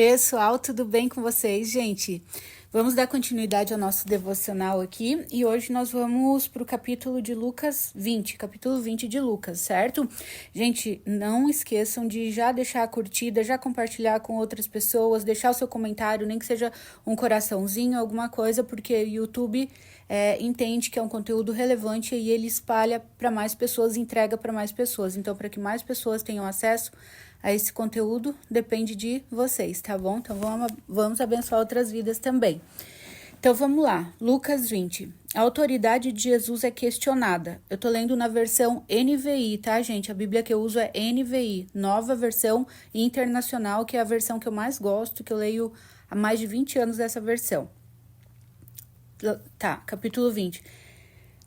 Pessoal, tudo bem com vocês, gente? Vamos dar continuidade ao nosso devocional aqui e hoje nós vamos para o capítulo de Lucas 20, capítulo 20 de Lucas, certo? Gente, não esqueçam de já deixar a curtida, já compartilhar com outras pessoas, deixar o seu comentário, nem que seja um coraçãozinho, alguma coisa, porque o YouTube entende que é um conteúdo relevante e ele espalha para mais pessoas, entrega para mais pessoas. Então, para que mais pessoas tenham acesso a esse conteúdo, depende de vocês, tá bom? Então, vamos abençoar outras vidas também. Então, vamos lá. Lucas 20. A autoridade de Jesus é questionada. Eu tô lendo na versão NVI, tá, gente? A Bíblia que eu uso é NVI, Nova Versão Internacional, que é a versão que eu mais gosto, que eu leio há mais de 20 anos dessa versão. Tá, capítulo 20.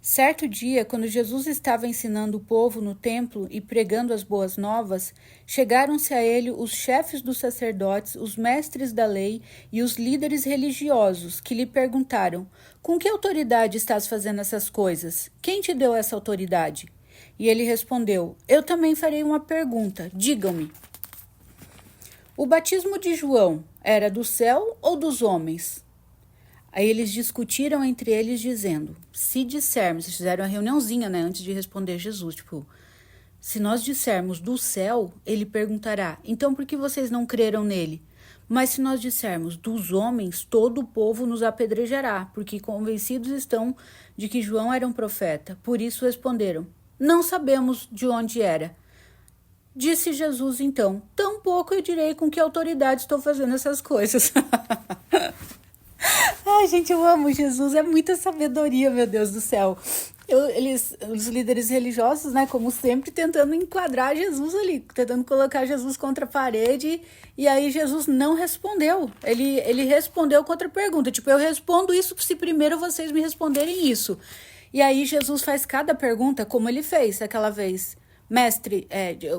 Certo dia, quando Jesus estava ensinando o povo no templo e pregando as boas novas, chegaram-se a ele os chefes dos sacerdotes, os mestres da lei e os líderes religiosos, que lhe perguntaram: com que autoridade estás fazendo essas coisas? Quem te deu essa autoridade? E ele respondeu: eu também farei uma pergunta, digam-me. O batismo de João era do céu ou dos homens? Aí eles discutiram entre eles, dizendo: se dissermos, eles fizeram uma reuniãozinha, né, antes de responder Jesus, tipo, se nós dissermos do céu, ele perguntará: então por que vocês não creram nele? Mas se nós dissermos dos homens, todo o povo nos apedrejará, porque convencidos estão de que João era um profeta. Por isso responderam: não sabemos de onde era. Disse Jesus então: tampouco eu direi com que autoridade estou fazendo essas coisas. Ai, gente, eu amo Jesus, é muita sabedoria, meu Deus do céu. Os líderes religiosos, né, como sempre, tentando enquadrar Jesus ali, tentando colocar Jesus contra a parede, e aí Jesus não respondeu. Ele respondeu com outra pergunta, tipo, eu respondo isso se primeiro vocês me responderem isso. E aí Jesus faz cada pergunta como ele fez aquela vez. Mestre,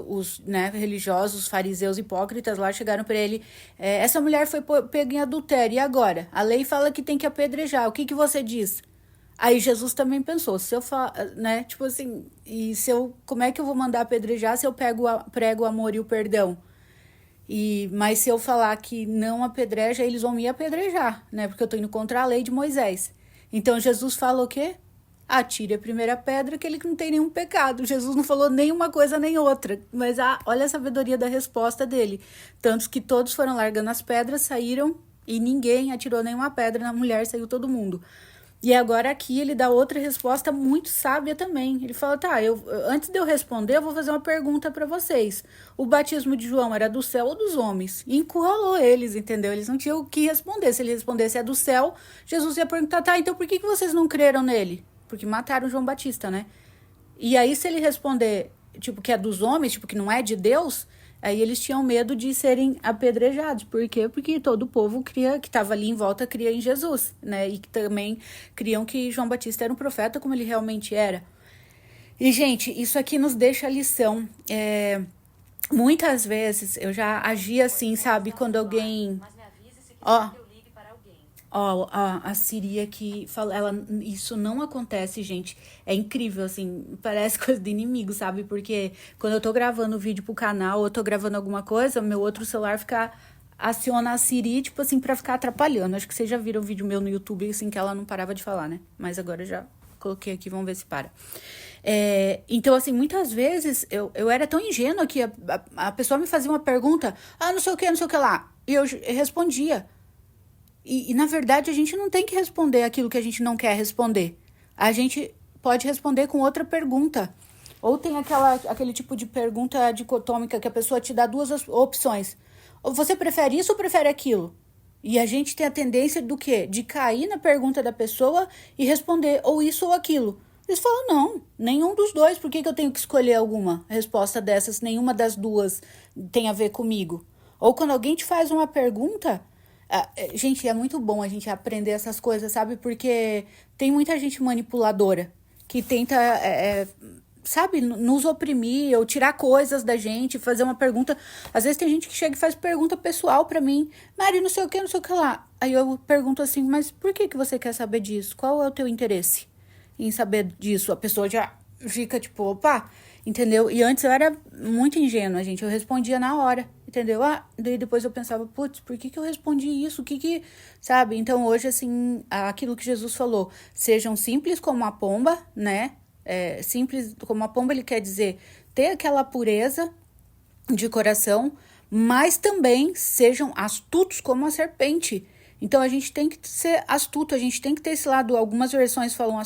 os religiosos, os fariseus hipócritas lá chegaram para ele: essa mulher foi pega em adultério, e agora? A lei fala que tem que apedrejar, o que você diz? Aí Jesus também pensou: se eu tipo assim, como é que eu vou mandar apedrejar se eu prego o amor e o perdão? Mas se eu falar que não apedreja, eles vão me apedrejar, né? Porque eu tô indo contra a lei de Moisés. Então Jesus fala o quê? Atire a primeira pedra, que ele não tem nenhum pecado. Jesus não falou nem uma coisa nem outra. Mas olha a sabedoria da resposta dele. Tanto que todos foram largando as pedras, saíram e ninguém atirou nenhuma pedra na mulher, saiu todo mundo. E agora aqui ele dá outra resposta muito sábia também. Ele fala: tá, antes de eu responder, eu vou fazer uma pergunta para vocês. O batismo de João era do céu ou dos homens? E encurralou eles, entendeu? Eles não tinham o que responder. Se ele respondesse é do céu, Jesus ia perguntar: tá, então por que vocês não creram nele? Porque mataram João Batista, né? E aí, se ele responder, tipo, que é dos homens, tipo, que não é de Deus, aí eles tinham medo de serem apedrejados. Por quê? Porque todo o povo que estava ali em volta, cria em Jesus, né? E que também criam que João Batista era um profeta, como ele realmente era. E, gente, isso aqui nos deixa a lição. Muitas vezes eu já agi assim, sabe? Quando alguém... a Siri aqui fala, isso não acontece, gente. É incrível, assim, parece coisa de inimigo, sabe? Porque quando eu tô gravando vídeo pro canal, ou eu tô gravando alguma coisa, meu outro celular aciona a Siri, tipo assim, pra ficar atrapalhando. Acho que vocês já viram um vídeo meu no YouTube, assim, que ela não parava de falar, né? Mas agora eu já coloquei aqui, vamos ver se para. Então, assim, muitas vezes eu era tão ingênua que a pessoa me fazia uma pergunta, não sei o que lá, e eu respondia. E, na verdade, a gente não tem que responder aquilo que a gente não quer responder. A gente pode responder com outra pergunta. Ou tem aquele tipo de pergunta dicotômica que a pessoa te dá duas opções. Ou você prefere isso ou prefere aquilo? E a gente tem a tendência do quê? De cair na pergunta da pessoa e responder ou isso ou aquilo. Eles falam: não, nenhum dos dois. Por que eu tenho que escolher alguma resposta dessas? Nenhuma das duas tem a ver comigo. Ou quando alguém te faz uma pergunta... gente, é muito bom a gente aprender essas coisas, sabe? Porque tem muita gente manipuladora que tenta, sabe, nos oprimir ou tirar coisas da gente, fazer uma pergunta. Às vezes tem gente que chega e faz pergunta pessoal pra mim: Mari, não sei o que lá. Aí eu pergunto assim: mas por que você quer saber disso? Qual é o teu interesse em saber disso? A pessoa já fica tipo, opa, entendeu? E antes eu era muito ingênua, gente. Eu respondia na hora. entendeu? Daí depois eu pensava, putz, por que eu respondi isso? Sabe? Então hoje, assim, aquilo que Jesus falou, sejam simples como a pomba, né? Simples como a pomba, ele quer dizer ter aquela pureza de coração, mas também sejam astutos como a serpente. Então a gente tem que ser astuto, a gente tem que ter esse lado. Algumas versões falam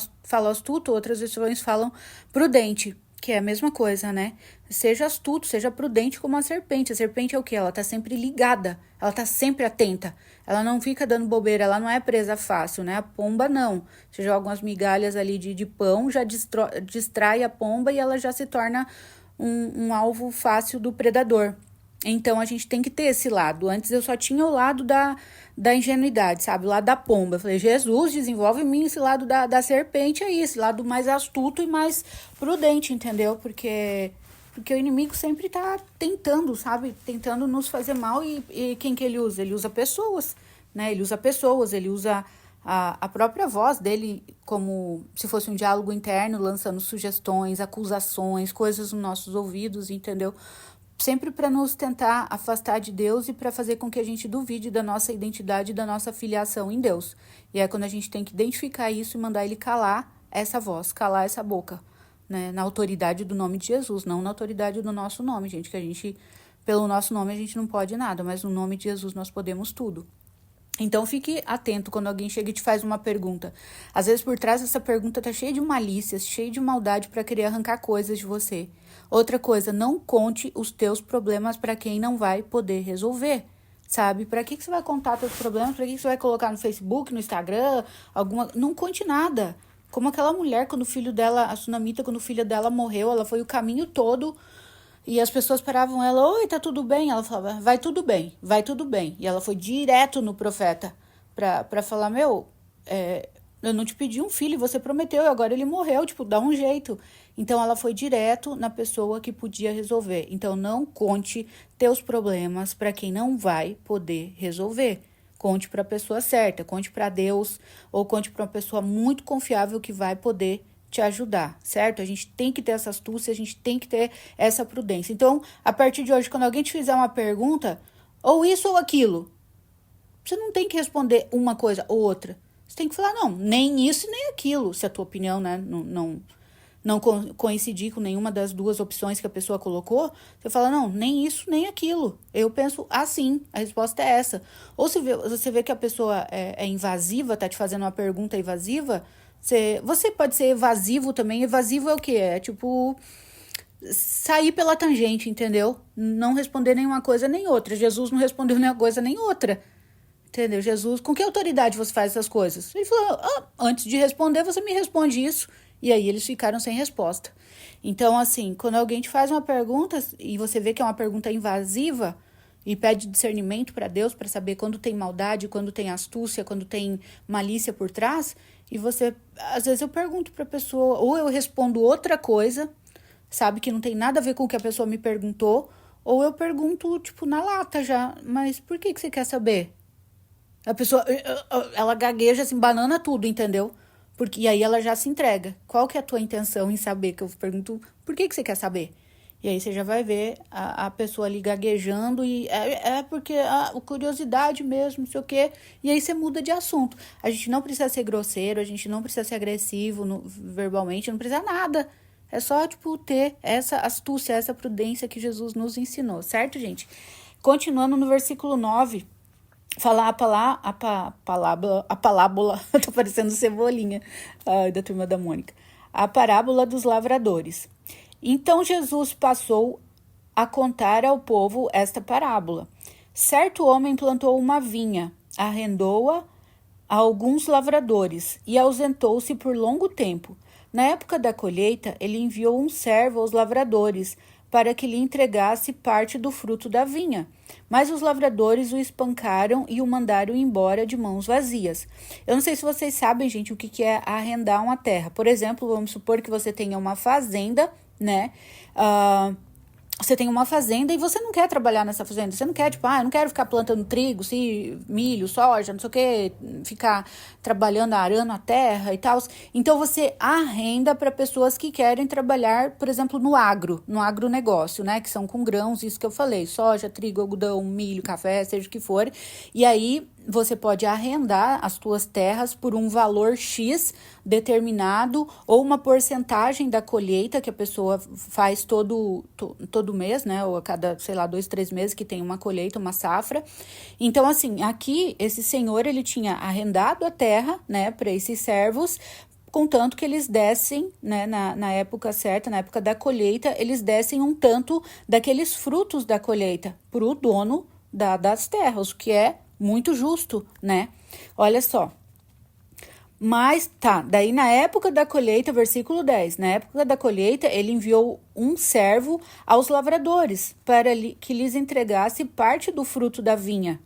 astuto, outras versões falam prudente, que é a mesma coisa, né? Seja astuto, seja prudente como a serpente. A serpente é o quê? Ela tá sempre ligada, ela tá sempre atenta. Ela não fica dando bobeira, ela não é presa fácil, né? A pomba não. Você joga umas migalhas ali de pão, já distrai a pomba e ela já se torna um alvo fácil do predador. Então, a gente tem que ter esse lado. Antes eu só tinha o lado da ingenuidade, sabe? O lado da pomba. Eu falei, Jesus, desenvolve em mim esse lado da serpente aí, esse lado mais astuto e mais prudente, entendeu? Porque o inimigo sempre tá tentando, sabe? Tentando nos fazer mal e quem que ele usa? Ele usa pessoas, né? Ele usa pessoas, ele usa a própria voz dele como se fosse um diálogo interno, lançando sugestões, acusações, coisas nos nossos ouvidos, entendeu? Sempre para nos tentar afastar de Deus e para fazer com que a gente duvide da nossa identidade e da nossa filiação em Deus. E é quando a gente tem que identificar isso e mandar ele calar essa voz, calar essa boca, né? Na autoridade do nome de Jesus, não na autoridade do nosso nome, gente, que a gente, pelo nosso nome a gente não pode nada, mas no nome de Jesus nós podemos tudo. Então, fique atento quando alguém chega e te faz uma pergunta. Às vezes, por trás dessa pergunta tá cheia de malícias, cheia de maldade para querer arrancar coisas de você. Outra coisa, não conte os teus problemas para quem não vai poder resolver, sabe? Para que você vai contar teus problemas? Para que você vai colocar no Facebook, no Instagram, Não conte nada. Como aquela mulher, quando o filho dela, a Sunamita, quando o filho dela morreu, ela foi o caminho todo. E as pessoas paravam ela, oi, tá tudo bem? Ela falava, vai tudo bem, vai tudo bem. E ela foi direto no profeta pra falar, eu não te pedi um filho, você prometeu, e agora ele morreu, tipo, dá um jeito. Então, ela foi direto na pessoa que podia resolver. Então, não conte teus problemas para quem não vai poder resolver. Conte para a pessoa certa, conte para Deus, ou conte para uma pessoa muito confiável que vai poder te ajudar, certo? A gente tem que ter essa astúcia, a gente tem que ter essa prudência. Então, a partir de hoje, quando alguém te fizer uma pergunta, ou isso ou aquilo, você não tem que responder uma coisa ou outra. Você tem que falar, não, nem isso nem aquilo, se a tua opinião, né, não coincidir com nenhuma das duas opções que a pessoa colocou, você fala, não, nem isso nem aquilo. Eu penso assim, a resposta é essa. Ou se você vê que a pessoa é invasiva, tá te fazendo uma pergunta invasiva, você pode ser evasivo também. Evasivo é o quê? É tipo sair pela tangente, entendeu? Não responder nenhuma coisa nem outra. Jesus não respondeu nenhuma coisa nem outra. Entendeu? Jesus, com que autoridade você faz essas coisas? Ele falou, antes de responder, você me responde isso. E aí eles ficaram sem resposta. Então, assim, quando alguém te faz uma pergunta e você vê que é uma pergunta invasiva e pede discernimento para Deus para saber quando tem maldade, quando tem astúcia, quando tem malícia por trás, e você, às vezes eu pergunto para a pessoa, ou eu respondo outra coisa, sabe, que não tem nada a ver com o que a pessoa me perguntou, ou eu pergunto, tipo, na lata já, mas por que você quer saber? A pessoa, ela gagueja assim, banana tudo, entendeu? E aí ela já se entrega. Qual que é a tua intenção em saber? Que eu pergunto, por que você quer saber? E aí você já vai ver a pessoa ali gaguejando e porque a curiosidade mesmo, não sei o quê. E aí você muda de assunto. A gente não precisa ser grosseiro, a gente não precisa ser agressivo verbalmente, não precisa nada. É só, tipo, ter essa astúcia, essa prudência que Jesus nos ensinou, certo, gente? Continuando no versículo 9, falar a parábola, tô parecendo Cebolinha, da Turma da Mônica. A parábola dos lavradores. Então Jesus passou a contar ao povo esta parábola. Certo homem plantou uma vinha, arrendou-a a alguns lavradores e ausentou-se por longo tempo. Na época da colheita, ele enviou um servo aos lavradores para que lhe entregasse parte do fruto da vinha. Mas os lavradores o espancaram e o mandaram embora de mãos vazias. Eu não sei se vocês sabem, gente, o que é arrendar uma terra. Por exemplo, vamos supor que você tenha uma fazenda, né? você tem uma fazenda e você não quer trabalhar nessa fazenda. Você não quer, tipo, eu não quero ficar plantando trigo, milho, soja, não sei o que, ficar trabalhando, arando a terra e tal. Então, você arrenda para pessoas que querem trabalhar, por exemplo, no agronegócio, né? Que são com grãos, isso que eu falei, soja, trigo, algodão, milho, café, seja o que for. E aí, você pode arrendar as suas terras por um valor X determinado ou uma porcentagem da colheita que a pessoa faz todo mês, né? Ou a cada, 2, 3 meses que tem uma colheita, uma safra. Então, assim, aqui, esse senhor, ele tinha arrendado a terra, né, para esses servos, contanto que eles dessem, né, na época certa, na época da colheita, eles dessem um tanto daqueles frutos da colheita para o dono das terras, o que é muito justo, né? Olha só. Mas daí na época da colheita, versículo 10, na época da colheita, ele enviou um servo aos lavradores para que lhes entregasse parte do fruto da vinha.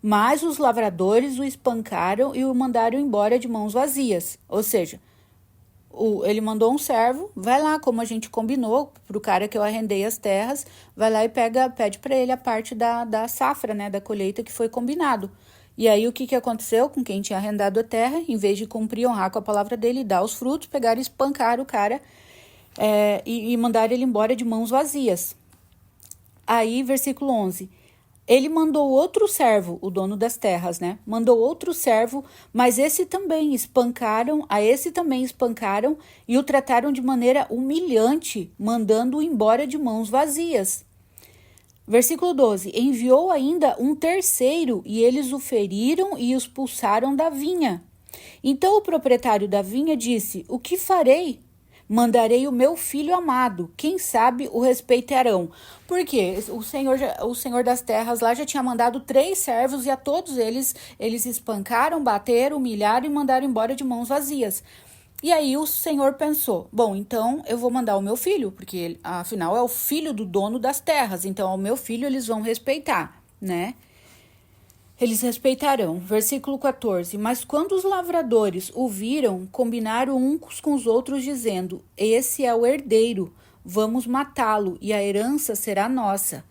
Mas os lavradores o espancaram e o mandaram embora de mãos vazias. Ou seja, ele mandou um servo, vai lá, como a gente combinou, pro cara que eu arrendei as terras, vai lá e pede para ele a parte da safra, né, da colheita que foi combinado. E aí, o que aconteceu com quem tinha arrendado a terra? Em vez de cumprir, honrar com a palavra dele e dar os frutos, pegaram e espancaram o cara e mandaram ele embora de mãos vazias. Aí, versículo 11. Ele mandou outro servo, o dono das terras, né? Mandou outro servo, mas a esse também espancaram e o trataram de maneira humilhante, mandando-o embora de mãos vazias. Versículo 12, enviou ainda um terceiro e eles o feriram e o expulsaram da vinha. Então o proprietário da vinha disse, o que farei? Mandarei o meu filho amado, quem sabe o respeitarão. Porque o senhor das terras lá já tinha mandado 3 servos e a todos eles espancaram, bateram, humilharam e mandaram embora de mãos vazias. E aí o senhor pensou, bom, então eu vou mandar o meu filho, porque ele, afinal é o filho do dono das terras, então o meu filho eles vão respeitar, né? Eles respeitarão. Versículo 14. Mas quando os lavradores o viram, combinaram uns com os outros, dizendo, esse é o herdeiro, vamos matá-lo e a herança será nossa.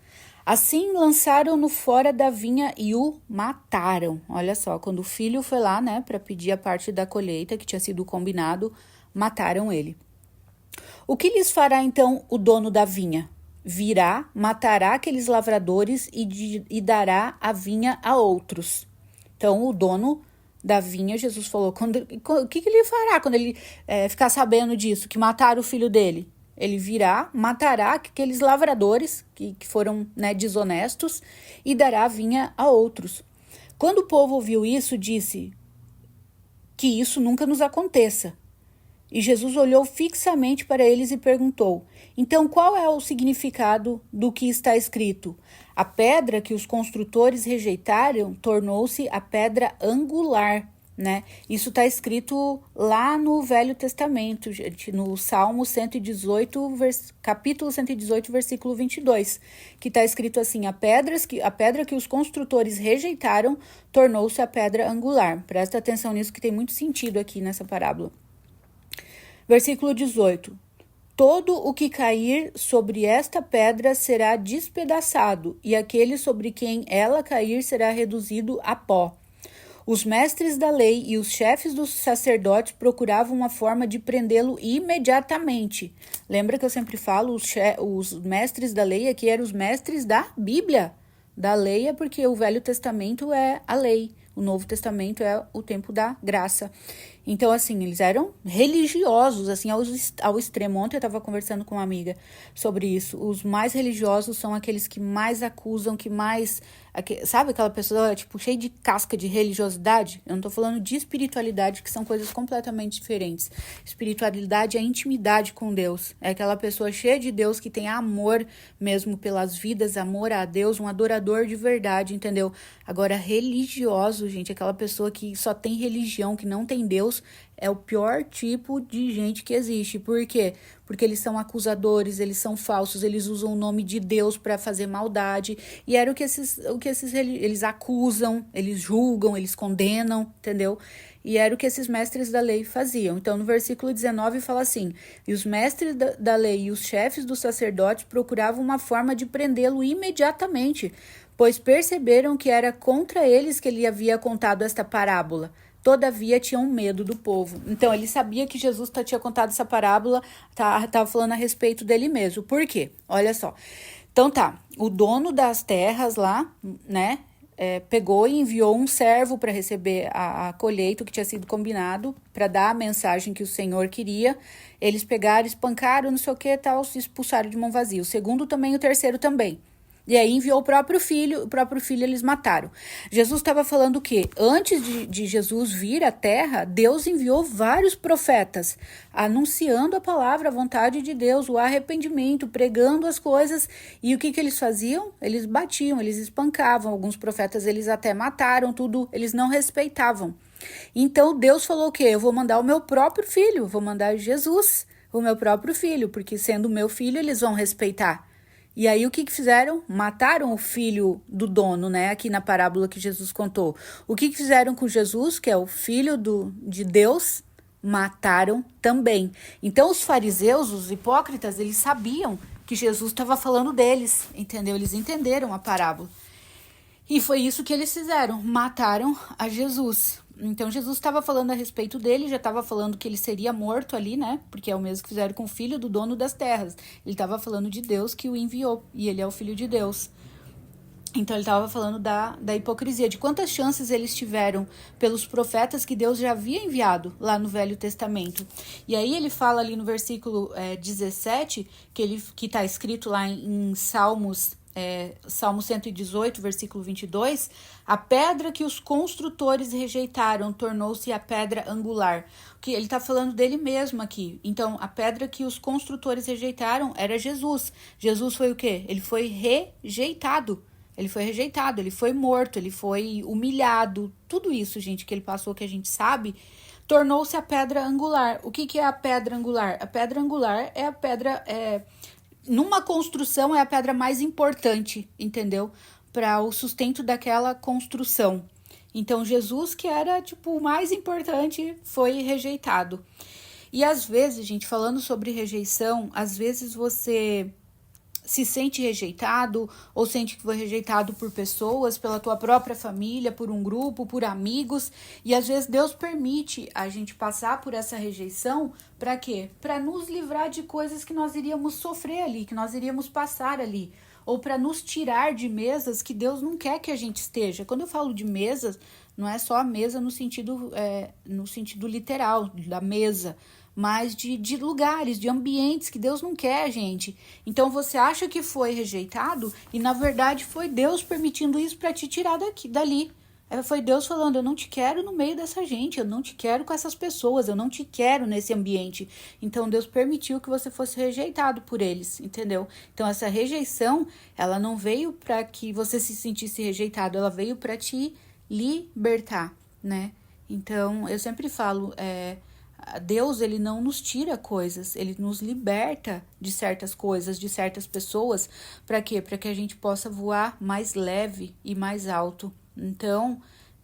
Assim lançaram-no fora da vinha e o mataram. Olha só, quando o filho foi lá, né, para pedir a parte da colheita que tinha sido combinado, mataram ele. O que lhes fará então o dono da vinha? Virá, matará aqueles lavradores e dará a vinha a outros. Então, o dono da vinha, Jesus falou, o que ele fará quando ele ficar sabendo disso, que mataram o filho dele? Ele virá, matará aqueles lavradores que foram, né, desonestos e dará a vinha a outros. Quando o povo ouviu isso, disse que isso nunca nos aconteça. E Jesus olhou fixamente para eles e perguntou, então qual é o significado do que está escrito? A pedra que os construtores rejeitaram tornou-se a pedra angular. Né? Isso está escrito lá no Velho Testamento, gente, no Salmo 118, capítulo 118, versículo 22, que está escrito assim, a pedra que os construtores rejeitaram tornou-se a pedra angular. Presta atenção nisso que tem muito sentido aqui nessa parábola. Versículo 18, todo o que cair sobre esta pedra será despedaçado, e aquele sobre quem ela cair será reduzido a pó. Os mestres da lei e os chefes dos sacerdotes procuravam uma forma de prendê-lo imediatamente. Lembra que eu sempre falo, os mestres da lei aqui eram os mestres da Bíblia. Da lei é porque o Velho Testamento é a lei, o Novo Testamento é o tempo da graça. Então, assim, eles eram religiosos, assim, ao extremo. Ontem eu estava conversando com uma amiga sobre isso. Os mais religiosos são aqueles que mais acusam, que mais... Sabe aquela pessoa, tipo, cheia de casca de religiosidade? Eu não tô falando de espiritualidade, que são coisas completamente diferentes. Espiritualidade é intimidade com Deus. É aquela pessoa cheia de Deus que tem amor mesmo pelas vidas, amor a Deus, um adorador de verdade, entendeu? Agora, religioso, gente, aquela pessoa que só tem religião, que não tem Deus, é o pior tipo de gente que existe. Por quê? Porque eles são acusadores, eles são falsos, eles usam o nome de Deus para fazer maldade. E era eles acusam, eles julgam, eles condenam, entendeu? E era o que esses mestres da lei faziam. Então, no versículo 19 fala assim: e os mestres da lei e os chefes dos sacerdotes procuravam uma forma de prendê-lo imediatamente, pois perceberam que era contra eles que ele havia contado esta parábola. Todavia tinham medo do povo. Então, ele sabia que Jesus tinha contado essa parábola, estava falando a respeito dele mesmo. Por quê? Olha só. Então tá, o dono das terras lá, né, pegou e enviou um servo para receber a colheita que tinha sido combinado, para dar a mensagem que o Senhor queria. Eles pegaram, espancaram, não sei o que, tal, se expulsaram de mão vazia. O segundo também, o terceiro também. E aí enviou o próprio filho eles mataram. Jesus estava falando o quê? Antes de Jesus vir à terra, Deus enviou vários profetas, anunciando a palavra, a vontade de Deus, o arrependimento, pregando as coisas. E o que eles faziam? Eles batiam, eles espancavam. Alguns profetas eles até mataram, tudo, eles não respeitavam. Então Deus falou o quê? Eu vou mandar o meu próprio filho, vou mandar Jesus, o meu próprio filho, porque sendo o meu filho eles vão respeitar. E aí o que fizeram? Mataram o filho do dono, né? Aqui na parábola que Jesus contou. O que fizeram com Jesus, que é o filho de Deus? Mataram também. Então os fariseus, os hipócritas, eles sabiam que Jesus estava falando deles, entendeu? Eles entenderam a parábola. E foi isso que eles fizeram, mataram a Jesus. Então Jesus estava falando a respeito dele, já estava falando que ele seria morto ali, né? Porque é o mesmo que fizeram com o filho do dono das terras. Ele estava falando de Deus que o enviou, e ele é o filho de Deus. Então ele estava falando da hipocrisia, de quantas chances eles tiveram pelos profetas que Deus já havia enviado lá no Velho Testamento. E aí ele fala ali no versículo 17, que está escrito lá em Salmos, Salmo 118, versículo 22, a pedra que os construtores rejeitaram tornou-se a pedra angular. Que ele está falando dele mesmo aqui. Então, a pedra que os construtores rejeitaram era Jesus. Jesus foi o quê? Ele foi rejeitado. Ele foi rejeitado, ele foi morto, ele foi humilhado. Tudo isso, gente, que ele passou, que a gente sabe, tornou-se a pedra angular. O que é a pedra angular? A pedra angular é a pedra... numa construção é a pedra mais importante, entendeu? Para o sustento daquela construção. Então, Jesus, que era, o mais importante, foi rejeitado. E às vezes, gente, falando sobre rejeição, às vezes você se sente rejeitado ou sente que foi rejeitado por pessoas, pela tua própria família, por um grupo, por amigos, e às vezes Deus permite a gente passar por essa rejeição para quê? Para nos livrar de coisas que nós iríamos sofrer ali, que nós iríamos passar ali, ou para nos tirar de mesas que Deus não quer que a gente esteja. Quando eu falo de mesas, não é só a mesa no sentido literal da mesa, mas de lugares, de ambientes que Deus não quer, gente. Então você acha que foi rejeitado e na verdade foi Deus permitindo isso para te tirar dali. Foi Deus falando, eu não te quero no meio dessa gente, eu não te quero com essas pessoas, eu não te quero nesse ambiente. Então Deus permitiu que você fosse rejeitado por eles, entendeu? Então essa rejeição, ela não veio para que você se sentisse rejeitado, ela veio para te libertar, né? Então eu sempre falo, Deus, ele não nos tira coisas, ele nos liberta de certas coisas, de certas pessoas. Para quê? Para que a gente possa voar mais leve e mais alto. Então,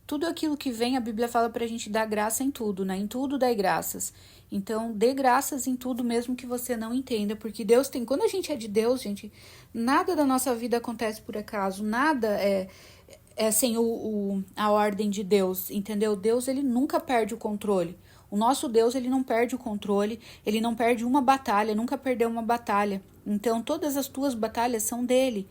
tudo aquilo que vem, a Bíblia fala para a gente dar graça em tudo, né? Em tudo dai graças. Então, dê graças em tudo, mesmo que você não entenda, porque Deus tem... Quando a gente é de Deus, gente, nada da nossa vida acontece por acaso, nada é sem a ordem de Deus, entendeu? Deus, ele nunca perde o controle. O nosso Deus, ele não perde o controle, ele não perde uma batalha, nunca perdeu uma batalha. Então, todas as tuas batalhas são dele.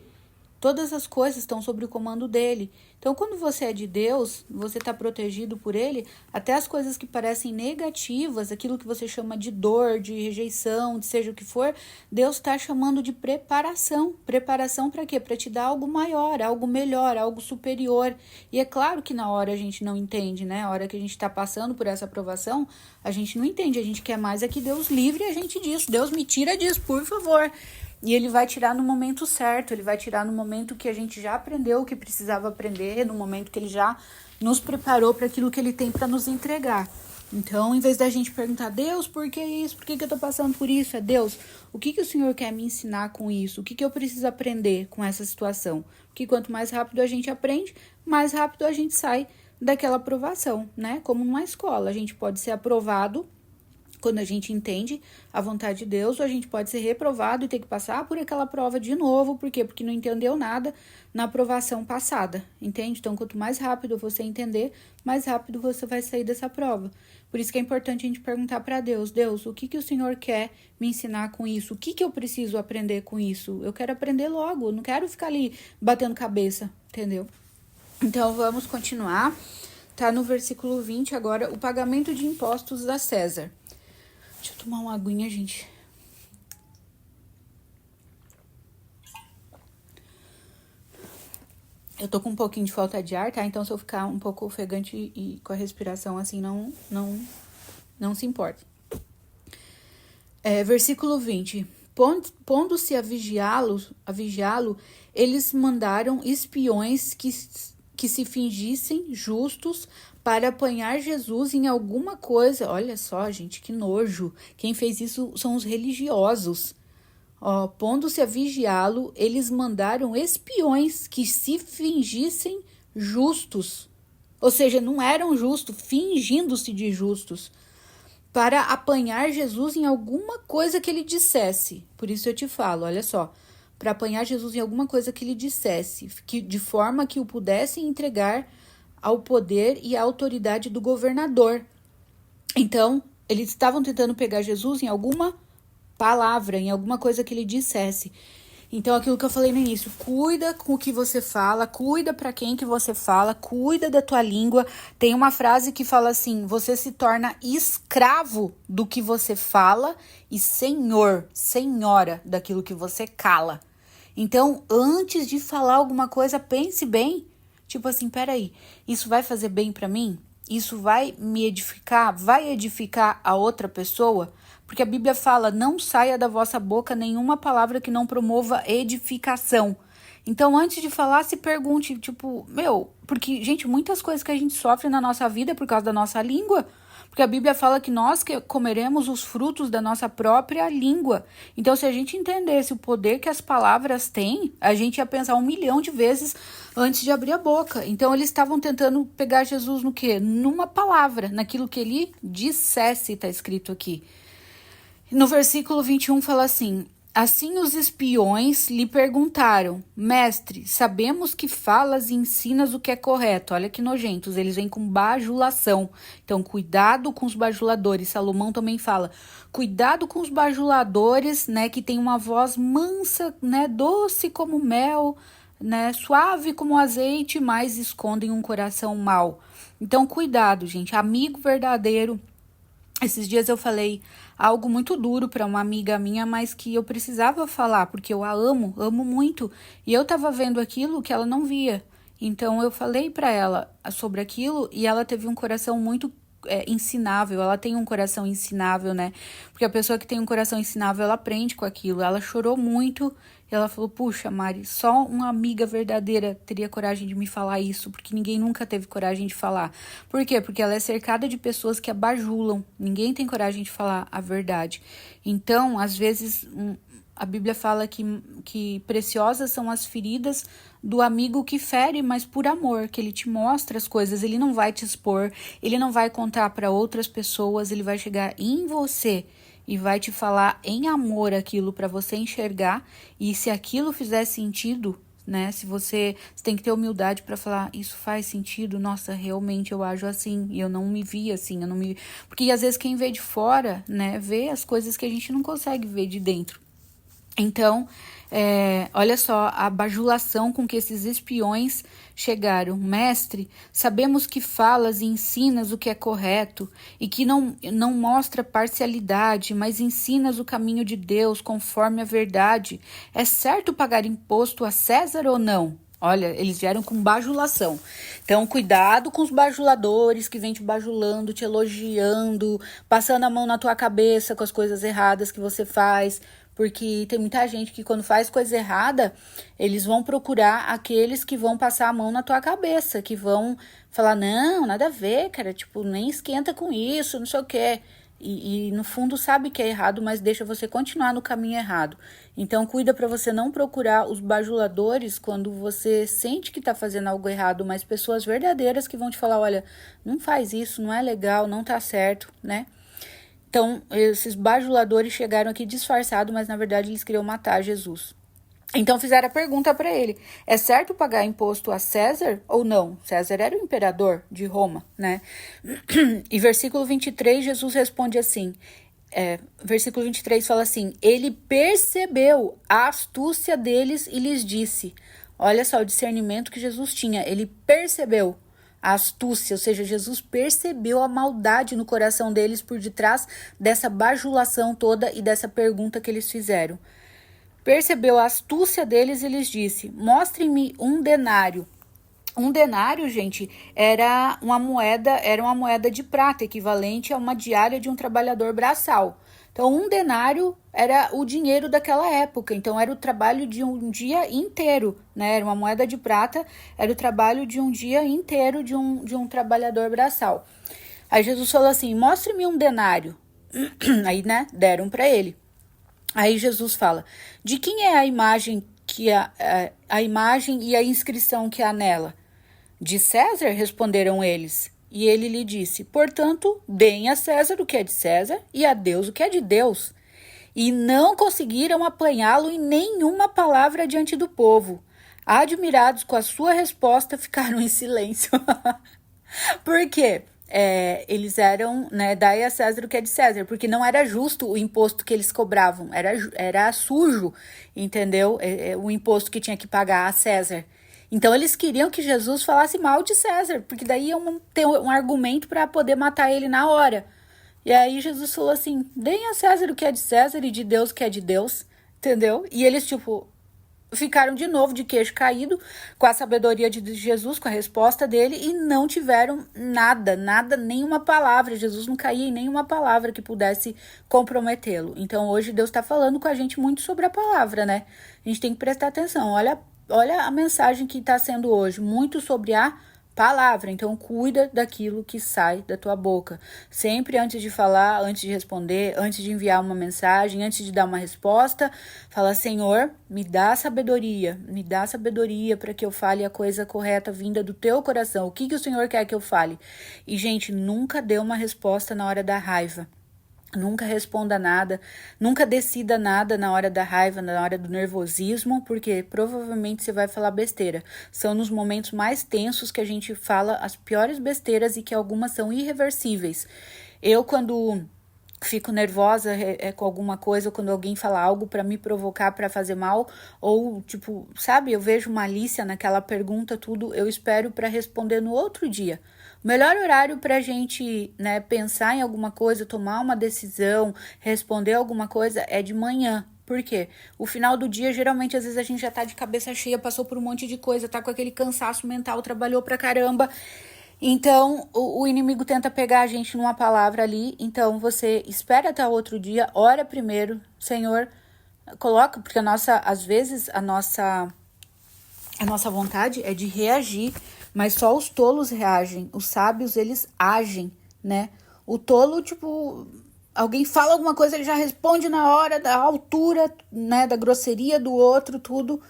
Todas as coisas estão sob o comando dele. Então, quando você é de Deus, você está protegido por ele, até as coisas que parecem negativas, aquilo que você chama de dor, de rejeição, de seja o que for, Deus está chamando de preparação. Preparação para quê? Para te dar algo maior, algo melhor, algo superior. E é claro que na hora a gente não entende, né? A hora que a gente está passando por essa aprovação, a gente não entende, a gente quer mais é que Deus livre a gente disso. Deus me tira disso, por favor. E ele vai tirar no momento certo, ele vai tirar no momento que a gente já aprendeu o que precisava aprender, no momento que ele já nos preparou para aquilo que ele tem para nos entregar. Então, em vez da gente perguntar, Deus, por que isso? Por que eu estou passando por isso? Deus, o que o Senhor quer me ensinar com isso? O que eu preciso aprender com essa situação? Porque quanto mais rápido a gente aprende, mais rápido a gente sai daquela aprovação, né? Como numa escola, a gente pode ser aprovado quando a gente entende a vontade de Deus, ou a gente pode ser reprovado e ter que passar por aquela prova de novo. Por quê? Porque não entendeu nada na aprovação passada, entende? Então, quanto mais rápido você entender, mais rápido você vai sair dessa prova. Por isso que é importante a gente perguntar para Deus: Deus, o que o Senhor quer me ensinar com isso? O que eu preciso aprender com isso? Eu quero aprender logo, eu não quero ficar ali batendo cabeça, entendeu? Então, vamos continuar. Tá no versículo 20 agora, o pagamento de impostos a César. Deixa eu tomar uma aguinha, gente. Eu tô com um pouquinho de falta de ar, tá? Então, se eu ficar um pouco ofegante e com a respiração assim, não se importa. Versículo 20. Pondo-se a vigiá-lo, eles mandaram espiões que se fingissem justos para apanhar Jesus em alguma coisa. Olha só, gente, que nojo. Quem fez isso são os religiosos. Pondo-se a vigiá-lo, eles mandaram espiões que se fingissem justos. Ou seja, não eram justos, fingindo-se de justos, para apanhar Jesus em alguma coisa que ele dissesse. Por isso eu te falo, olha só. Para apanhar Jesus em alguma coisa que ele dissesse, de forma que o pudessem entregar ao poder e à autoridade do governador. Então, eles estavam tentando pegar Jesus em alguma palavra, em alguma coisa que ele dissesse. Então, aquilo que eu falei no início, cuida com o que você fala, cuida para quem que você fala, cuida da tua língua. Tem uma frase que fala assim: você se torna escravo do que você fala e senhor, senhora daquilo que você cala. Então, antes de falar alguma coisa, pense bem. Tipo assim, peraí, isso vai fazer bem para mim? Isso vai me edificar? Vai edificar a outra pessoa? Porque a Bíblia fala: não saia da vossa boca nenhuma palavra que não promova edificação. Então, antes de falar, se pergunte, tipo, porque, gente, muitas coisas que a gente sofre na nossa vida é por causa da nossa língua. Porque a Bíblia fala que nós comeremos os frutos da nossa própria língua. Então, se a gente entendesse o poder que as palavras têm, a gente ia pensar 1 milhão de vezes antes de abrir a boca. Então, eles estavam tentando pegar Jesus no quê? Numa palavra, naquilo que ele dissesse, está escrito aqui. No versículo 21 fala assim: assim os espiões lhe perguntaram: mestre, sabemos que falas e ensinas o que é correto. Olha que nojentos, eles vêm com bajulação. Então, cuidado com os bajuladores. Salomão também fala: cuidado com os bajuladores, né, que tem uma voz mansa, né, doce como mel, né, suave como azeite, mas escondem um coração mau. Então, cuidado, gente. Amigo verdadeiro. Esses dias eu falei algo muito duro para uma amiga minha, mas que eu precisava falar, porque eu a amo muito. E eu tava vendo aquilo que ela não via. Então eu falei para ela sobre aquilo e ela teve um coração muito ensinável. Ela tem um coração ensinável, né? Porque a pessoa que tem um coração ensinável, ela aprende com aquilo. Ela chorou muito. E ela falou: puxa, Mari, só uma amiga verdadeira teria coragem de me falar isso, porque ninguém nunca teve coragem de falar. Por quê? Porque ela é cercada de pessoas que a bajulam. Ninguém tem coragem de falar a verdade. Então, às vezes, a Bíblia fala que preciosas são as feridas do amigo que fere, mas por amor, que ele te mostra as coisas, ele não vai te expor, ele não vai contar para outras pessoas, ele vai chegar em você e vai te falar em amor aquilo para você enxergar. E se aquilo fizer sentido, né? Se você tem que ter humildade para falar: isso faz sentido, nossa, realmente eu ajo assim, e eu não me vi assim, porque às vezes quem vê de fora, né, vê as coisas que a gente não consegue ver de dentro. Então, olha só a bajulação com que esses espiões chegaram. Mestre, sabemos que falas e ensinas o que é correto e que não mostra parcialidade, mas ensinas o caminho de Deus conforme a verdade. É certo pagar imposto a César ou não? Olha, eles vieram com bajulação. Então, cuidado com os bajuladores que vêm te bajulando, te elogiando, passando a mão na tua cabeça com as coisas erradas que você faz. Porque tem muita gente que quando faz coisa errada, eles vão procurar aqueles que vão passar a mão na tua cabeça, que vão falar: não, nada a ver, cara, tipo, nem esquenta com isso, não sei o quê. e no fundo sabe que é errado, mas deixa você continuar no caminho errado. Então cuida para você não procurar os bajuladores quando você sente que está fazendo algo errado, mas pessoas verdadeiras que vão te falar, olha, não faz isso, não é legal, não tá certo, né? Então, esses bajuladores chegaram aqui disfarçados, mas na verdade eles queriam matar Jesus. Então fizeram a pergunta para ele, é certo pagar imposto a César ou não? César era o imperador de Roma, né? E versículo 23, Jesus responde assim, versículo 23 fala assim, ele percebeu a astúcia deles e lhes disse, olha só o discernimento que Jesus tinha, ele percebeu a astúcia, ou seja, Jesus percebeu a maldade no coração deles por detrás dessa bajulação toda e dessa pergunta que eles fizeram. Percebeu a astúcia deles e lhes disse, mostrem-me um denário. Um denário, gente, era uma moeda de prata, equivalente a uma diária de um trabalhador braçal. Então, um denário era o dinheiro daquela época, então era o trabalho de um dia inteiro, né? Era uma moeda de prata, era o trabalho de um dia inteiro de um trabalhador braçal. Aí Jesus falou assim, mostre-me um denário. Aí, né, deram para ele. Aí Jesus fala, de quem é a imagem a imagem e a inscrição que há nela? De César, responderam eles. E ele lhe disse, portanto, deem a César o que é de César e a Deus o que é de Deus. E não conseguiram apanhá-lo em nenhuma palavra diante do povo. Admirados com a sua resposta, ficaram em silêncio. Por quê? Eles eram, né, dai a César o que é de César, porque não era justo o imposto que eles cobravam, era sujo, entendeu? O imposto que tinha que pagar a César. Então eles queriam que Jesus falasse mal de César, porque daí iam ter um argumento para poder matar ele na hora. E aí Jesus falou assim, deem a César o que é de César e de Deus o que é de Deus, entendeu? E eles, ficaram de novo de queixo caído com a sabedoria de Jesus, com a resposta dele, e não tiveram nada, nenhuma palavra. Jesus não caía em nenhuma palavra que pudesse comprometê-lo. Então hoje Deus está falando com a gente muito sobre a palavra, né? A gente tem que prestar atenção. Olha a mensagem que está sendo hoje, muito sobre a palavra. Então cuida daquilo que sai da tua boca. Sempre antes de falar, antes de responder, antes de enviar uma mensagem, antes de dar uma resposta, fala, Senhor, me dá sabedoria para que eu fale a coisa correta vinda do teu coração. O que o Senhor quer que eu fale? E, gente, nunca dê uma resposta na hora da raiva. Nunca responda nada, nunca decida nada na hora da raiva, na hora do nervosismo, porque provavelmente você vai falar besteira. São nos momentos mais tensos que a gente fala as piores besteiras e que algumas são irreversíveis. Eu, quando fico nervosa com alguma coisa, quando alguém fala algo para me provocar, para fazer mal, ou sabe, eu vejo malícia naquela pergunta, tudo, eu espero para responder no outro dia. O melhor horário para a gente, né, pensar em alguma coisa, tomar uma decisão, responder alguma coisa é de manhã. Por quê? O final do dia, geralmente, às vezes a gente já tá de cabeça cheia, passou por um monte de coisa, tá com aquele cansaço mental, trabalhou pra caramba. Então, o inimigo tenta pegar a gente numa palavra ali. Então, você espera até o outro dia, ora primeiro, Senhor, coloca, porque às vezes a nossa vontade é de reagir, mas só os tolos reagem, os sábios, eles agem, né? O tolo, alguém fala alguma coisa, ele já responde na hora, da altura, né, da grosseria do outro, tudo.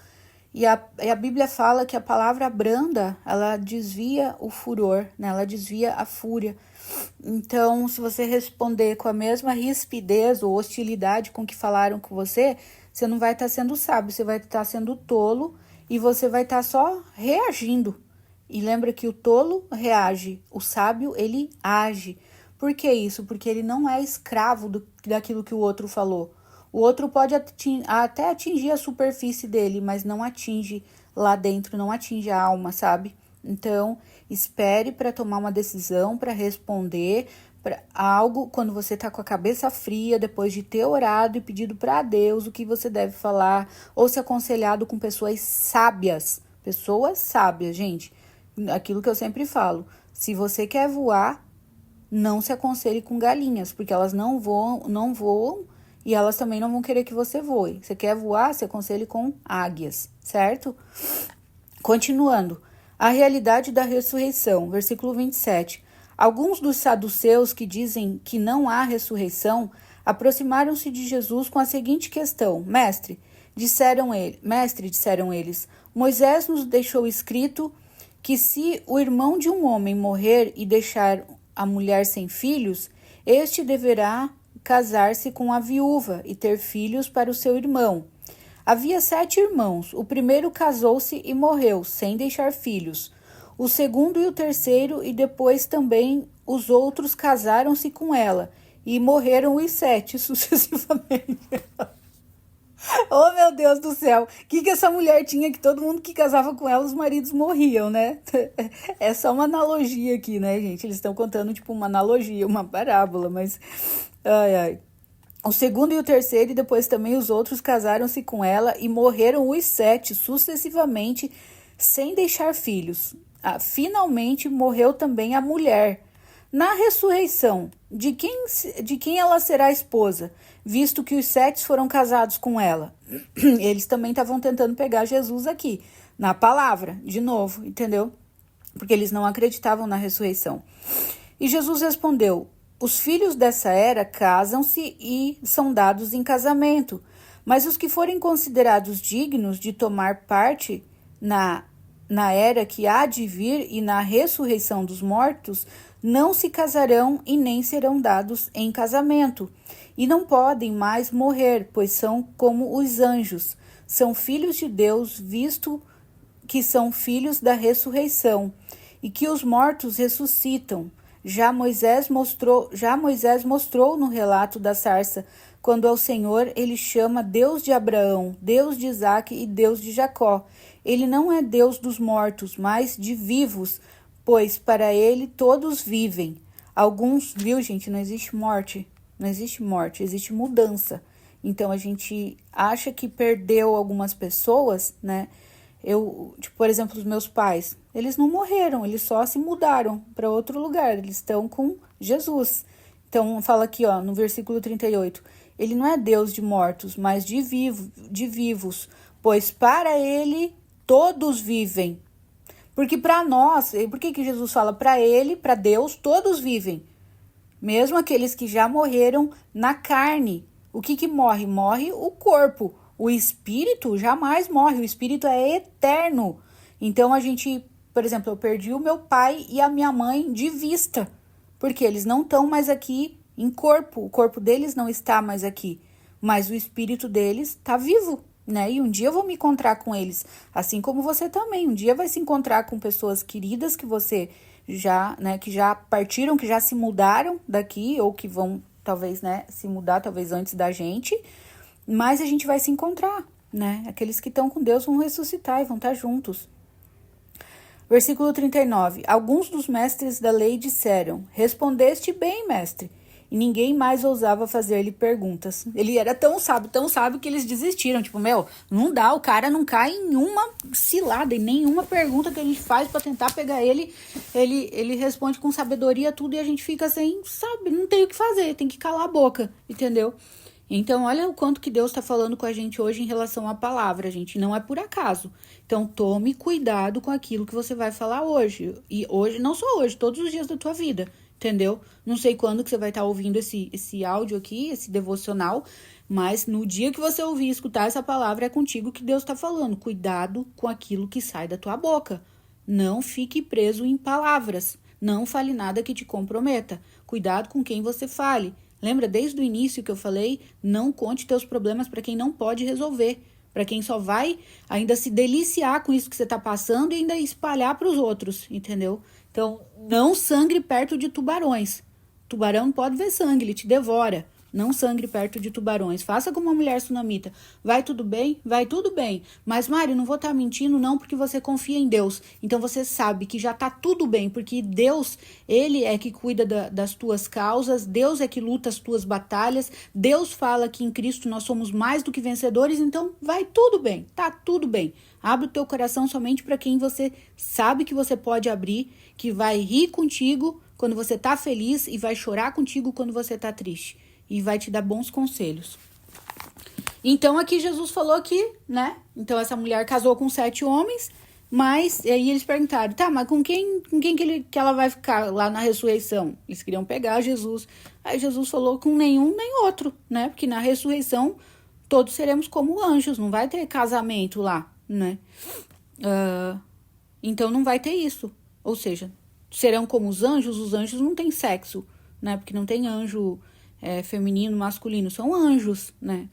E a Bíblia fala que a palavra branda, ela desvia o furor, né? Ela desvia a fúria. Então, se você responder com a mesma rispidez ou hostilidade com que falaram com você não vai estar sendo sábio, você vai estar sendo tolo e você vai estar só reagindo. E lembra que o tolo reage, o sábio, ele age. Por que isso? Porque ele não é escravo daquilo que o outro falou. O outro pode até atingir a superfície dele, mas não atinge lá dentro, não atinge a alma, sabe? Então, espere para tomar uma decisão, para responder para algo quando você tá com a cabeça fria, depois de ter orado e pedido para Deus o que você deve falar, ou se aconselhado com pessoas sábias. Pessoas sábias, gente. Aquilo que eu sempre falo, se você quer voar, não se aconselhe com galinhas, porque elas não voam e elas também não vão querer que você voe. Você quer voar, se aconselhe com águias, certo? Continuando, a realidade da ressurreição, versículo 27. Alguns dos saduceus que dizem que não há ressurreição aproximaram-se de Jesus com a seguinte questão: Mestre, disseram eles, Moisés nos deixou escrito que se o irmão de um homem morrer e deixar a mulher sem filhos, este deverá casar-se com a viúva e ter filhos para o seu irmão. Havia 7 irmãos. O primeiro casou-se e morreu, sem deixar filhos. O segundo e o terceiro, e depois também os outros casaram-se com ela, e morreram os 7 sucessivamente. Oh, meu Deus do céu! O que essa mulher tinha que todo mundo que casava com ela, os maridos morriam, né? É só uma analogia aqui, né, gente? Eles estão contando, tipo, uma analogia, uma parábola, mas... Ai, ai. O segundo e o terceiro, e depois também os outros, casaram-se com ela e morreram os 7 sucessivamente, sem deixar filhos. Finalmente morreu também a mulher. Na ressurreição, de quem ela será esposa, visto que os 7 foram casados com ela? Eles também estavam tentando pegar Jesus aqui, na palavra, de novo, entendeu? Porque eles não acreditavam na ressurreição. E Jesus respondeu: os filhos dessa era casam-se e são dados em casamento, mas os que forem considerados dignos de tomar parte na era que há de vir e na ressurreição dos mortos, não se casarão e nem serão dados em casamento, e não podem mais morrer, pois são como os anjos, são filhos de Deus, visto que são filhos da ressurreição, e que os mortos ressuscitam. Já Moisés mostrou no relato da sarça, quando ao Senhor ele chama Deus de Abraão, Deus de Isaque e Deus de Jacó. Ele não é Deus dos mortos, mas de vivos, pois para ele todos vivem. Alguns, viu, gente, não existe morte, existe mudança. Então a gente acha que perdeu algumas pessoas, né? Por exemplo, os meus pais, eles não morreram, eles só se mudaram para outro lugar, eles estão com Jesus. Então fala aqui, ó, no versículo 38, ele não é Deus de mortos, mas de vivos, pois para ele todos vivem. Porque para nós, por que Jesus fala para ele, para Deus, todos vivem? Mesmo aqueles que já morreram na carne. O que morre? Morre o corpo. O espírito jamais morre, o espírito é eterno. Então a gente, por exemplo, eu perdi o meu pai e a minha mãe de vista, porque eles não estão mais aqui em corpo, o corpo deles não está mais aqui, mas o espírito deles está vivo, né? E um dia eu vou me encontrar com eles, assim como você também, um dia vai se encontrar com pessoas queridas que você já, né, que já partiram, que já se mudaram daqui, ou que vão, talvez, né, se mudar, talvez antes da gente, mas a gente vai se encontrar, né? Aqueles que estão com Deus vão ressuscitar e vão estar juntos. Versículo 39. Alguns dos mestres da lei disseram: respondeste bem, mestre. E ninguém mais ousava fazer-lhe perguntas. Ele era tão sábio que eles desistiram. Tipo, não dá, o cara não cai em uma cilada, em nenhuma pergunta que a gente faz para tentar pegar ele. Ele responde com sabedoria tudo e a gente fica sem, sabe, não tem o que fazer, tem que calar a boca, entendeu? Então, olha o quanto que Deus está falando com a gente hoje em relação à palavra, gente. Não é por acaso. Então, tome cuidado com aquilo que você vai falar hoje. E hoje, não só hoje, todos os dias da tua vida, entendeu? Não sei quando que você vai estar ouvindo esse áudio aqui, esse devocional, mas no dia que você ouvir e escutar essa palavra, é contigo que Deus está falando. Cuidado com aquilo que sai da tua boca. Não fique preso em palavras. Não fale nada que te comprometa. Cuidado com quem você fale. Lembra, desde o início que eu falei, não conte teus problemas para quem não pode resolver, para quem só vai ainda se deliciar com isso que você está passando e ainda espalhar para os outros, entendeu? Então, não sangre perto de tubarões. Tubarão não pode ver sangue, ele te devora. Não sangre perto de tubarões. Faça como uma mulher sunamita. Vai tudo bem? Vai tudo bem. Mas, Mari, não vou estar mentindo não, porque você confia em Deus. Então, você sabe que já está tudo bem, porque Deus, Ele é que cuida das tuas causas. Deus é que luta as tuas batalhas. Deus fala que em Cristo nós somos mais do que vencedores. Então, vai tudo bem. Tá tudo bem. Abre o teu coração somente para quem você sabe que você pode abrir, que vai rir contigo quando você tá feliz e vai chorar contigo quando você tá triste. E vai te dar bons conselhos. Então, aqui Jesus falou que, né? Então, essa mulher casou com 7 homens, Mas aí eles perguntaram, tá, mas com quem que ela vai ficar lá na ressurreição? Eles queriam pegar Jesus. Aí Jesus falou, com nenhum nem outro, né? Porque na ressurreição todos seremos como anjos, não vai ter casamento lá, né? Então não vai ter isso. Ou seja, serão como os anjos não têm sexo, né? Porque não tem anjo feminino, masculino, são anjos, né?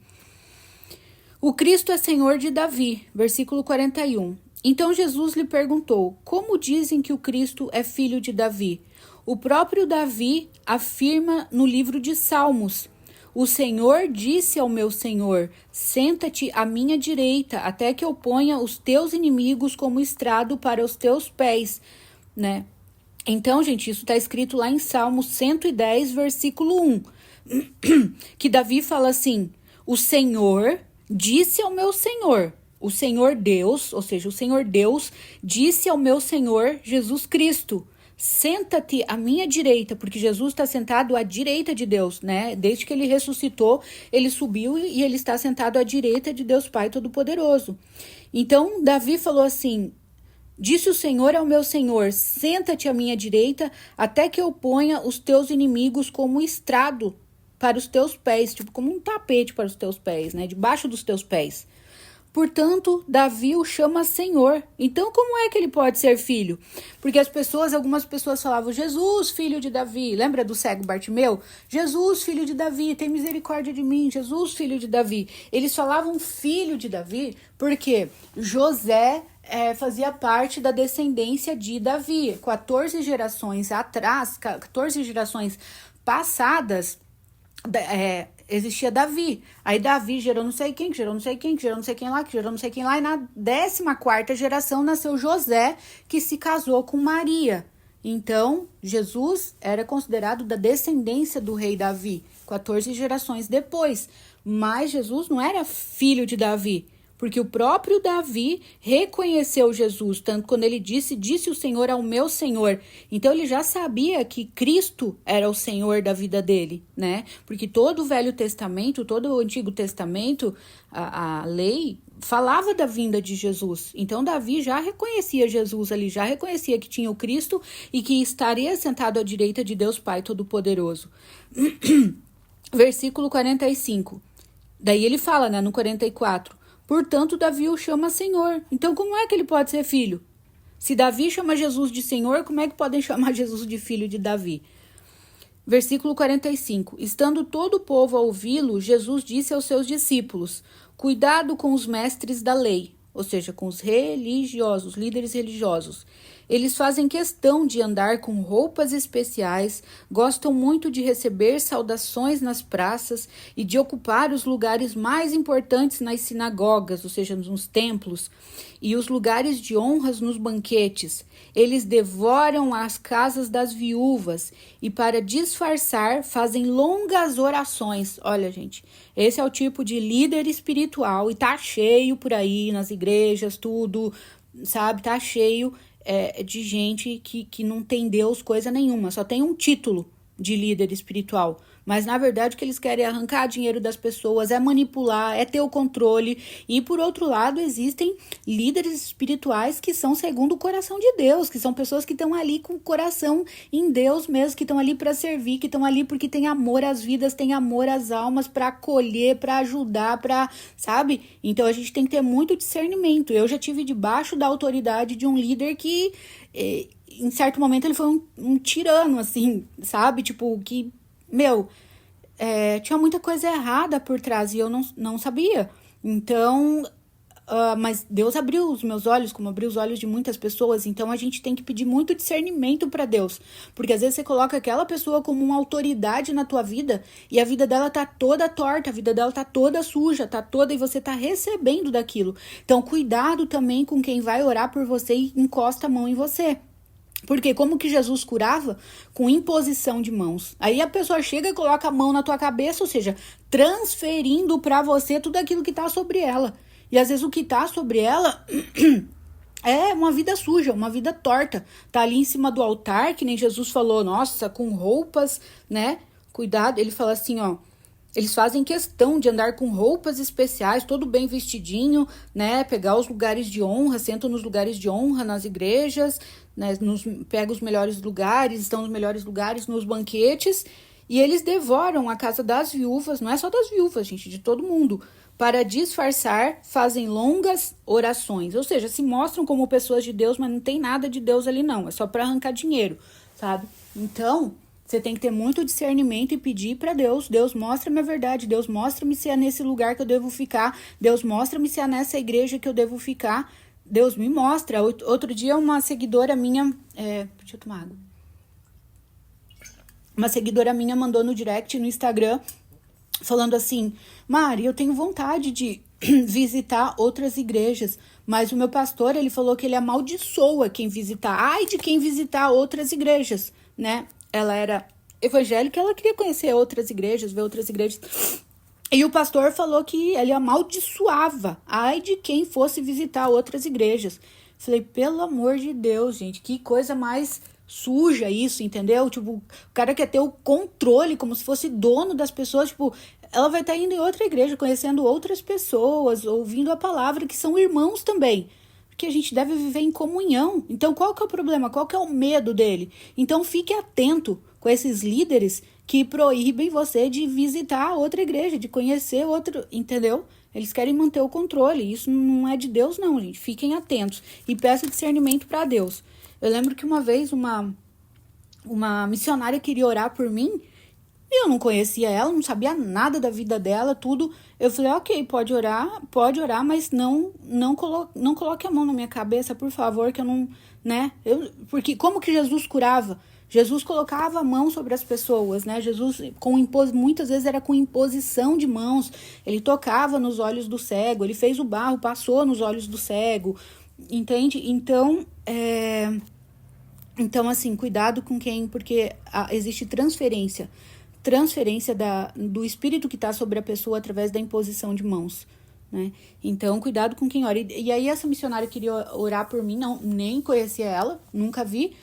O Cristo é Senhor de Davi, versículo 41. Então Jesus lhe perguntou, como dizem que o Cristo é filho de Davi? O próprio Davi afirma no livro de Salmos, o Senhor disse ao meu Senhor, senta-te à minha direita, até que eu ponha os teus inimigos como estrado para os teus pés, né? Então, gente, isso está escrito lá em Salmos 110, versículo 1, que Davi fala assim, o Senhor disse ao meu Senhor, o Senhor Deus, ou seja, o Senhor Deus disse ao meu Senhor Jesus Cristo, senta-te à minha direita, porque Jesus está sentado à direita de Deus, né? Desde que ele ressuscitou, ele subiu e ele está sentado à direita de Deus Pai Todo-Poderoso. Então, Davi falou assim, disse o Senhor ao meu Senhor, senta-te à minha direita, até que eu ponha os teus inimigos como estrado para os teus pés, tipo como um tapete para os teus pés, né? Debaixo dos teus pés. Portanto, Davi o chama Senhor. Então, como é que ele pode ser filho? Porque algumas pessoas falavam, Jesus, filho de Davi. Lembra do cego Bartimeu? Jesus, filho de Davi, tem misericórdia de mim. Jesus, filho de Davi. Eles falavam filho de Davi porque José fazia parte da descendência de Davi. 14 gerações atrás, 14 gerações passadas, existia Davi. Aí Davi gerou não sei quem, que gerou não sei quem, que gerou não sei quem lá, que gerou não sei quem lá. E na 14ª geração nasceu José, que se casou com Maria. Então, Jesus era considerado da descendência do rei Davi, 14 gerações depois. Mas Jesus não era filho de Davi, porque o próprio Davi reconheceu Jesus, tanto quando ele disse o Senhor ao meu Senhor. Então ele já sabia que Cristo era o Senhor da vida dele, né? Porque todo o Velho Testamento, todo o Antigo Testamento, a lei falava da vinda de Jesus. Então Davi já reconhecia Jesus ali, já reconhecia que tinha o Cristo e que estaria sentado à direita de Deus Pai Todo-Poderoso. Versículo 45. Daí ele fala, né, no 44, portanto, Davi o chama Senhor. Então, como é que ele pode ser filho? Se Davi chama Jesus de Senhor, como é que podem chamar Jesus de filho de Davi? Versículo 45. Estando todo o povo a ouvi-lo, Jesus disse aos seus discípulos, cuidado com os mestres da lei, ou seja, com os religiosos, líderes religiosos. Eles fazem questão de andar com roupas especiais, gostam muito de receber saudações nas praças e de ocupar os lugares mais importantes nas sinagogas, ou seja, nos templos, e os lugares de honras nos banquetes. Eles devoram as casas das viúvas e, para disfarçar, fazem longas orações. Olha, gente, esse é o tipo de líder espiritual e tá cheio por aí nas igrejas, tudo, sabe? Tá cheio de gente que não tem Deus coisa nenhuma, só tem um título de líder espiritual, mas na verdade o que eles querem é arrancar dinheiro das pessoas, é manipular, é ter o controle. E por outro lado existem líderes espirituais que são segundo o coração de Deus, que são pessoas que estão ali com o coração em Deus mesmo, que estão ali para servir, que estão ali porque tem amor às vidas, tem amor às almas, para acolher, para ajudar, para, sabe? Então a gente tem que ter muito discernimento. Eu já tive debaixo da autoridade de um líder que em certo momento ele foi um tirano, assim, sabe? Tipo, que, tinha muita coisa errada por trás e eu não sabia. Então, mas Deus abriu os meus olhos, como abriu os olhos de muitas pessoas. Então a gente tem que pedir muito discernimento para Deus, porque às vezes você coloca aquela pessoa como uma autoridade na tua vida e a vida dela tá toda torta, a vida dela tá toda suja, tá toda, e você tá recebendo daquilo. Então cuidado também com quem vai orar por você e encosta a mão em você. Porque como que Jesus curava? Com imposição de mãos. Aí a pessoa chega e coloca a mão na tua cabeça, ou seja, transferindo para você tudo aquilo que tá sobre ela. E às vezes o que tá sobre ela é uma vida suja, uma vida torta. Tá ali em cima do altar, que nem Jesus falou, nossa, com roupas, né? Cuidado, ele fala assim, ó, Eles fazem questão de andar com roupas especiais, todo bem vestidinho, né? Pegar os lugares de honra, sentam nos lugares de honra nas igrejas, né? Pega os melhores lugares, estão nos melhores lugares nos banquetes. E eles devoram a casa das viúvas, não é só das viúvas, gente, de todo mundo. Para disfarçar, fazem longas orações. Ou seja, se mostram como pessoas de Deus, mas não tem nada de Deus ali não. É só para arrancar dinheiro, sabe? Então, você tem que ter muito discernimento e pedir para Deus. Deus, mostra-me a verdade. Deus, mostra-me se é nesse lugar que eu devo ficar. Deus, mostra-me se é nessa igreja que eu devo ficar. Deus, me mostra. Outro dia, uma seguidora minha... deixa eu tomar água. Uma seguidora minha mandou no direct, no Instagram, falando assim: Mari, eu tenho vontade de visitar outras igrejas, mas o meu pastor, ele falou que ele amaldiçoa quem visitar. Ai de quem visitar outras igrejas, né? Ela era evangélica, ela queria conhecer outras igrejas, ver outras igrejas. E o pastor falou que ele amaldiçoava. Ai de quem fosse visitar outras igrejas. Falei, pelo amor de Deus, gente, que coisa mais suja isso, entendeu? Tipo, o cara quer ter o controle, como se fosse dono das pessoas, tipo, ela vai estar indo em outra igreja, conhecendo outras pessoas, ouvindo a palavra, que são irmãos também. Porque a gente deve viver em comunhão. Então, qual que é o problema? Qual que é o medo dele? Então, fique atento com esses líderes que proíbem você de visitar outra igreja, de conhecer outro, entendeu? Eles querem manter o controle. Isso não é de Deus, não, gente. Fiquem atentos e peçam discernimento para Deus. Eu lembro que uma vez uma missionária queria orar por mim e eu não conhecia ela, não sabia nada da vida dela, tudo. Eu falei, ok, pode orar, mas não coloque a mão na minha cabeça, por favor, que eu não, né? Porque como que Jesus curava? Jesus colocava a mão sobre as pessoas, né? Jesus, muitas vezes era com imposição de mãos. Ele tocava nos olhos do cego, ele fez o barro, passou nos olhos do cego, entende? Então, assim, cuidado com quem, porque existe transferência do espírito que está sobre a pessoa através da imposição de mãos, né? Então, cuidado com quem ora. E aí, essa missionária queria orar por mim, nem conhecia ela, nunca vi,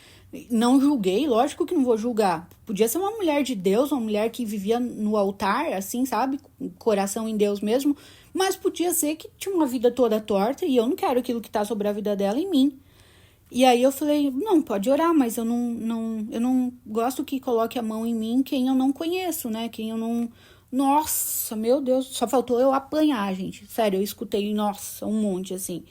não julguei, lógico que não vou julgar. Podia ser uma mulher de Deus, uma mulher que vivia no altar, assim, sabe? Coração em Deus mesmo, mas podia ser que tinha uma vida toda torta e eu não quero aquilo que está sobre a vida dela em mim. E aí eu falei, não, pode orar, mas eu não gosto que coloque a mão em mim quem eu não conheço, né? Quem eu não... Nossa, meu Deus, só faltou eu apanhar, gente. Sério, eu escutei, nossa, um monte, assim.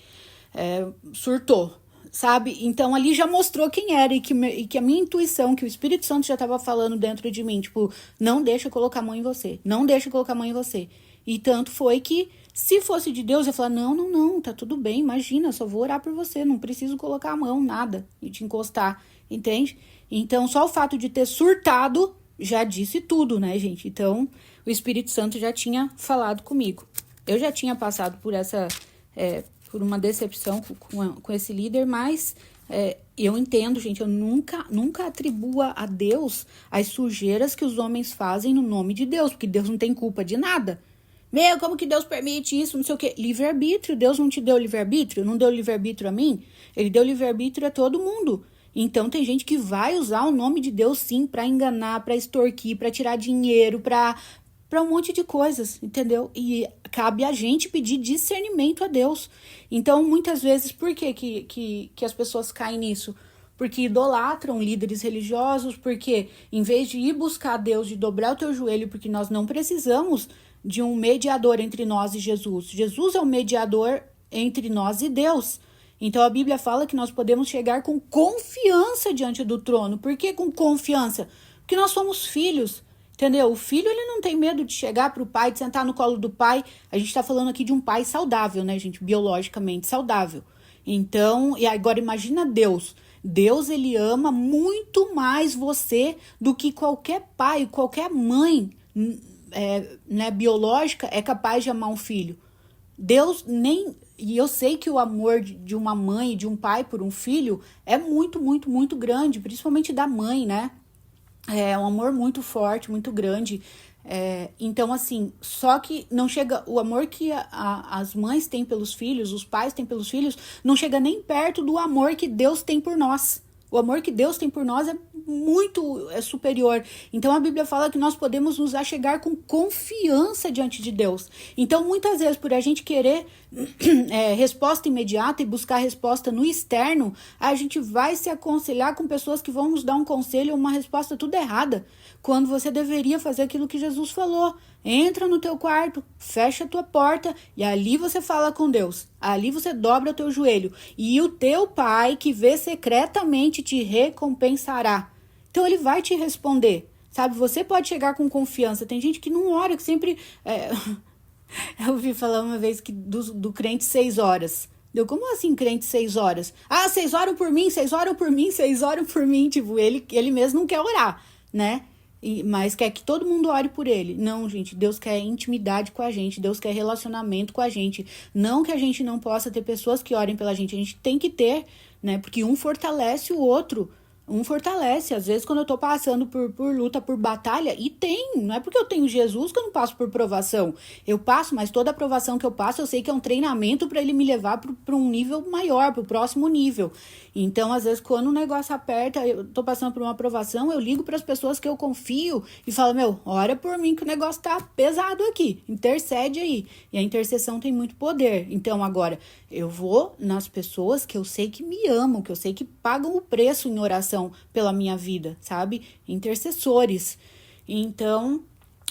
Surtou, sabe? Então ali já mostrou quem era e que a minha intuição, que o Espírito Santo já estava falando dentro de mim, tipo, não deixa eu colocar a mão em você, não deixa eu colocar a mão em você. E tanto foi que, se fosse de Deus, eu ia falar, não, tá tudo bem, imagina, só vou orar por você, não preciso colocar a mão, nada, e te encostar, entende? Então, só o fato de ter surtado já disse tudo, né, gente? Então, o Espírito Santo já tinha falado comigo. Eu já tinha passado por uma decepção com esse líder, mas eu entendo, gente, eu nunca atribua a Deus as sujeiras que os homens fazem no nome de Deus, porque Deus não tem culpa de nada. Como que Deus permite isso, não sei o quê. Livre-arbítrio, Deus não te deu livre-arbítrio? Não deu livre-arbítrio a mim? Ele deu livre-arbítrio a todo mundo. Então tem gente que vai usar o nome de Deus sim para enganar, para extorquir, para tirar dinheiro, para um monte de coisas, entendeu? E cabe a gente pedir discernimento a Deus. Então, muitas vezes, por que as pessoas caem nisso? Porque idolatram líderes religiosos, porque em vez de ir buscar Deus, de dobrar o teu joelho, porque nós não precisamos de um mediador entre nós e Jesus. Jesus é o mediador entre nós e Deus. Então a Bíblia fala que nós podemos chegar com confiança diante do trono. Por que com confiança? Porque nós somos filhos, entendeu? O filho, ele não tem medo de chegar para o pai, de sentar no colo do pai. A gente está falando aqui de um pai saudável, né, gente? Biologicamente saudável. Então, e agora imagina Deus. Deus, ele ama muito mais você do que qualquer pai, qualquer mãe biológica é capaz de amar um filho. Deus nem... E eu sei que o amor de uma mãe e de um pai por um filho é muito, muito, muito grande, principalmente da mãe, né? É um amor muito forte, muito grande. Então, assim, só que não chega... O amor que as mães têm pelos filhos, os pais têm pelos filhos, não chega nem perto do amor que Deus tem por nós. O amor que Deus tem por nós é muito superior. Então a Bíblia fala que nós podemos nos achegar com confiança diante de Deus. Então muitas vezes por a gente querer resposta imediata e buscar resposta no externo, a gente vai se aconselhar com pessoas que vão nos dar um conselho ou uma resposta tudo errada, quando você deveria fazer aquilo que Jesus falou. Entra no teu quarto, fecha a tua porta e ali você fala com Deus. Ali você dobra o teu joelho e o teu pai que vê secretamente te recompensará. Então ele vai te responder, sabe? Você pode chegar com confiança. Tem gente que não ora, que sempre... Eu ouvi falar uma vez que do crente 6 horas. Deu, como assim crente 6 horas? Ah, 6 oram por mim, 6 oram por mim, 6 oram por mim. Tipo, ele mesmo não quer orar, né? Mas quer que todo mundo ore por ele. Não, gente, Deus quer intimidade com a gente, Deus quer relacionamento com a gente. Não que a gente não possa ter pessoas que orem pela gente, a gente tem que ter, né? Porque um fortalece o outro. Um fortalece. Às vezes, quando eu tô passando por luta, por batalha, e não é porque eu tenho Jesus que eu não passo por provação. Eu passo, mas toda a provação que eu passo, eu sei que é um treinamento para ele me levar para um nível maior, para o próximo nível. Então, às vezes, quando o negócio aperta, eu tô passando por uma provação, eu ligo para as pessoas que eu confio e falo, ora por mim que o negócio tá pesado aqui, intercede aí. E a intercessão tem muito poder. Então, agora, eu vou nas pessoas que eu sei que me amam, que eu sei que pagam o preço em oração pela minha vida, sabe? Intercessores. Então,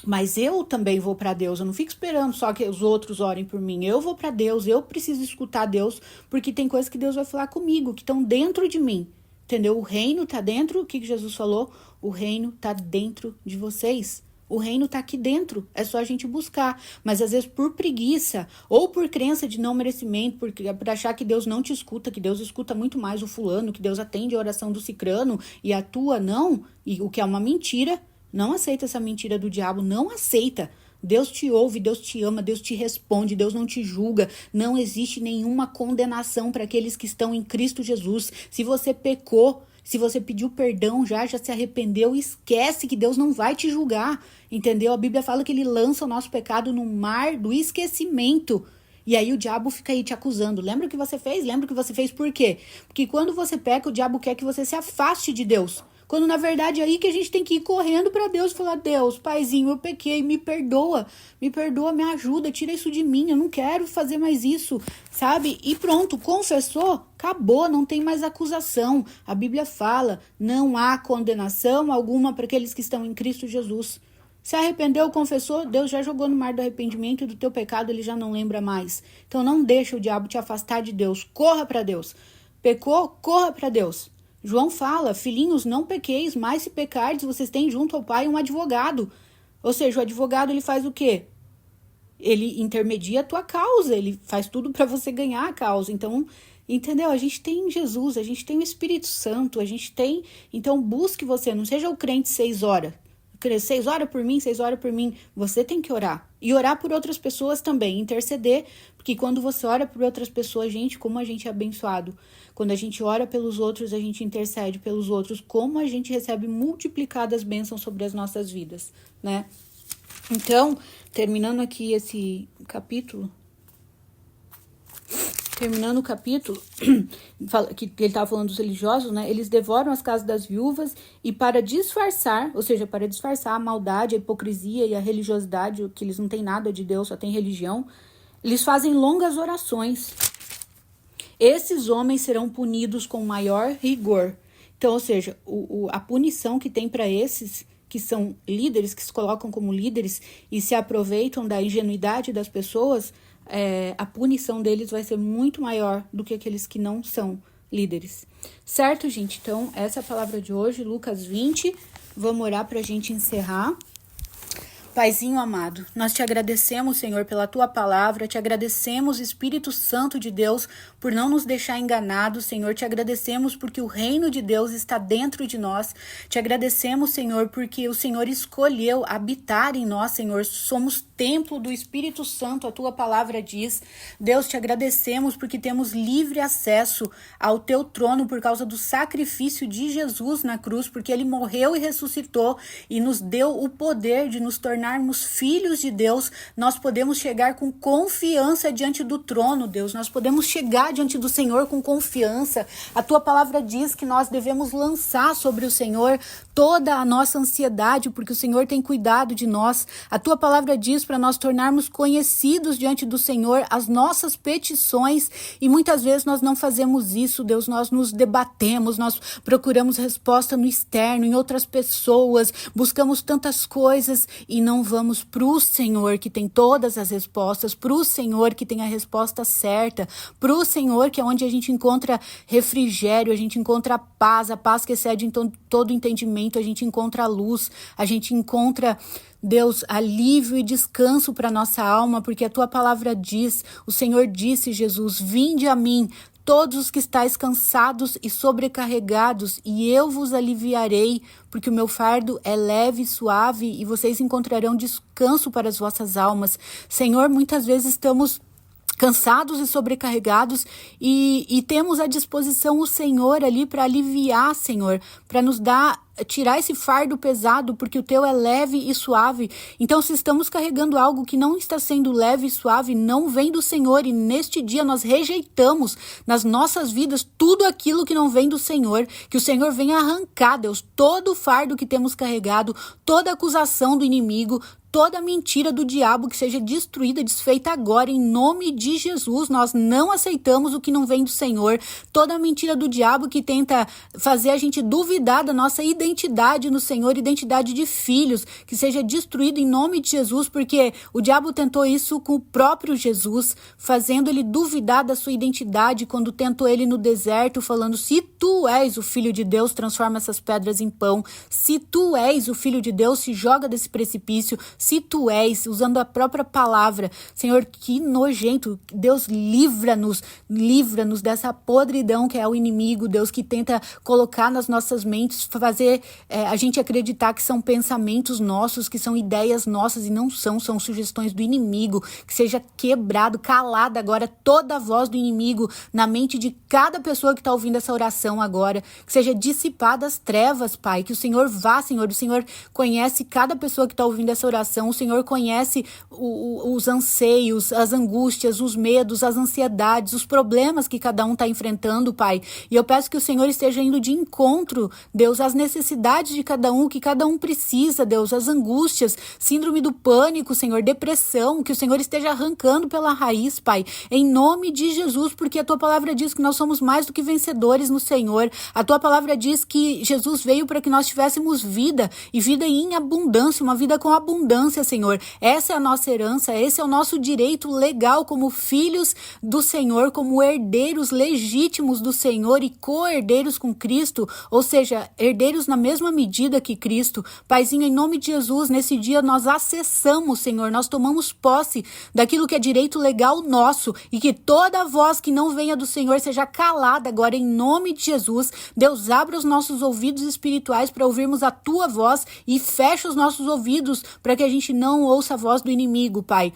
mas eu também vou para Deus, eu não fico esperando só que os outros orem por mim, eu vou para Deus, eu preciso escutar Deus, porque tem coisas que Deus vai falar comigo, que estão dentro de mim, entendeu? O reino tá dentro, o que Jesus falou? O reino tá dentro de vocês. O reino tá aqui dentro, é só a gente buscar. Mas às vezes por preguiça ou por crença de não merecimento, por achar que Deus não te escuta, que Deus escuta muito mais o fulano, que Deus atende a oração do cicrano e a tua não, e o que é uma mentira. Não aceita essa mentira do diabo, não aceita. Deus te ouve, Deus te ama, Deus te responde, Deus não te julga. Não existe nenhuma condenação para aqueles que estão em Cristo Jesus. Se você pecou, se você pediu perdão, já se arrependeu, esquece que Deus não vai te julgar, entendeu? A Bíblia fala que ele lança o nosso pecado no mar do esquecimento. E aí o diabo fica aí te acusando. Lembra o que você fez? Lembra o que você fez por quê? Porque quando você peca, o diabo quer que você se afaste de Deus. Quando na verdade é aí que a gente tem que ir correndo para Deus e falar, Deus, paizinho, eu pequei, me perdoa, me ajuda, tira isso de mim, eu não quero fazer mais isso, sabe? E pronto, confessou, acabou, não tem mais acusação. A Bíblia fala, não há condenação alguma para aqueles que estão em Cristo Jesus. Se arrependeu, confessou, Deus já jogou no mar do arrependimento e do teu pecado ele já não lembra mais. Então não deixa o diabo te afastar de Deus, corra para Deus. Pecou, corra para Deus. João fala, filhinhos, não pequeis, mas se pecardes, vocês têm junto ao Pai um advogado. Ou seja, o advogado ele faz o quê? Ele intermedia a tua causa, ele faz tudo para você ganhar a causa. Então, entendeu? A gente tem Jesus, a gente tem o Espírito Santo, a gente tem... Então, busque você, não seja o crente 6 horas. 6 horas por mim, 6 horas por mim. Você tem que orar. E orar por outras pessoas também, interceder. Porque quando você ora por outras pessoas, gente, como a gente é abençoado. Quando a gente ora pelos outros, a gente intercede pelos outros. Como a gente recebe multiplicadas bênçãos sobre as nossas vidas, né? Então, terminando aqui esse capítulo... Terminando o capítulo, que ele estava falando dos religiosos, né? Eles devoram as casas das viúvas e para disfarçar, ou seja, para disfarçar a maldade, a hipocrisia e a religiosidade, que eles não têm nada de Deus, só tem religião, eles fazem longas orações. Esses homens serão punidos com maior rigor. Então, ou seja, a punição que tem para esses que são líderes, que se colocam como líderes e se aproveitam da ingenuidade das pessoas... a punição deles vai ser muito maior do que aqueles que não são líderes. Certo, gente? Então, essa é a palavra de hoje, Lucas 20. Vamos orar para a gente encerrar. Paizinho amado, nós te agradecemos, Senhor, pela tua palavra, te agradecemos, Espírito Santo de Deus, por não nos deixar enganados, Senhor, te agradecemos porque o reino de Deus está dentro de nós, te agradecemos, Senhor, porque o Senhor escolheu habitar em nós, Senhor, somos templo do Espírito Santo, a tua palavra diz. Deus, te agradecemos porque temos livre acesso ao teu trono por causa do sacrifício de Jesus na cruz, porque ele morreu e ressuscitou e nos deu o poder de nos tornar tornarmos filhos de Deus, nós podemos chegar com confiança diante do trono, Deus. Nós podemos chegar diante do Senhor com confiança. A tua palavra diz que nós devemos lançar sobre o Senhor toda a nossa ansiedade, porque o Senhor tem cuidado de nós. A tua palavra diz para nós tornarmos conhecidos diante do Senhor as nossas petições, e muitas vezes nós não fazemos isso, Deus. Nós nos debatemos, nós procuramos resposta no externo, em outras pessoas, buscamos tantas coisas e não vamos para o Senhor que tem todas as respostas, para o Senhor que tem a resposta certa, para o Senhor que é onde a gente encontra refrigério, a gente encontra a paz que excede então todo entendimento, a gente encontra luz, a gente encontra, Deus, alívio e descanso para nossa alma, porque a tua palavra diz, o Senhor disse, Jesus, vinde a mim, todos os que estáis cansados e sobrecarregados, e eu vos aliviarei, porque o meu fardo é leve e suave, e vocês encontrarão descanso para as vossas almas. Senhor, muitas vezes estamos cansados e sobrecarregados e temos à disposição o Senhor ali para aliviar, Senhor, para nos tirar esse fardo pesado, porque o teu é leve e suave. Então, se estamos carregando algo que não está sendo leve e suave, não vem do Senhor, e neste dia nós rejeitamos nas nossas vidas tudo aquilo que não vem do Senhor, que o Senhor venha arrancar, Deus, todo o fardo que temos carregado, toda acusação do inimigo, toda mentira do diabo que seja destruída, desfeita agora, em nome de Jesus. Nós não aceitamos o que não vem do Senhor. Toda mentira do diabo que tenta fazer a gente duvidar da nossa identidade no Senhor, identidade de filhos, que seja destruída em nome de Jesus, porque o diabo tentou isso com o próprio Jesus, fazendo ele duvidar da sua identidade, quando tentou ele no deserto, falando, se tu és o Filho de Deus, transforma essas pedras em pão. Se tu és o Filho de Deus, se joga desse precipício. Se tu és, usando a própria palavra, Senhor, que nojento, Deus, livra-nos dessa podridão que é o inimigo, Deus, que tenta colocar nas nossas mentes, fazer a gente acreditar que são pensamentos nossos, que são ideias nossas, e não são sugestões do inimigo. Que seja quebrado, calada agora toda a voz do inimigo na mente de cada pessoa que está ouvindo essa oração agora, que seja dissipada as trevas, Pai, que o Senhor vá, Senhor, o Senhor conhece cada pessoa que está ouvindo essa oração, o Senhor conhece os anseios, as angústias, os medos, as ansiedades, os problemas que cada um está enfrentando, Pai. E eu peço que o Senhor esteja indo de encontro, Deus, às necessidades de cada um, que cada um precisa, Deus, as angústias, síndrome do pânico, Senhor, depressão, que o Senhor esteja arrancando pela raiz, Pai, em nome de Jesus, porque a tua palavra diz que nós somos mais do que vencedores no Senhor. A tua palavra diz que Jesus veio para que nós tivéssemos vida, e vida em abundância, uma vida com abundância, Senhor. Essa é a nossa herança, esse é o nosso direito legal como filhos do Senhor, como herdeiros legítimos do Senhor e co-herdeiros com Cristo, ou seja, herdeiros na mesma medida que Cristo. Paizinho, em nome de Jesus, nesse dia nós acessamos, Senhor, nós tomamos posse daquilo que é direito legal nosso, e que toda voz que não venha do Senhor seja calada agora, em nome de Jesus. Deus, abra os nossos ouvidos espirituais para ouvirmos a tua voz, e fecha os nossos ouvidos para que a gente não ouça a voz do inimigo, Pai.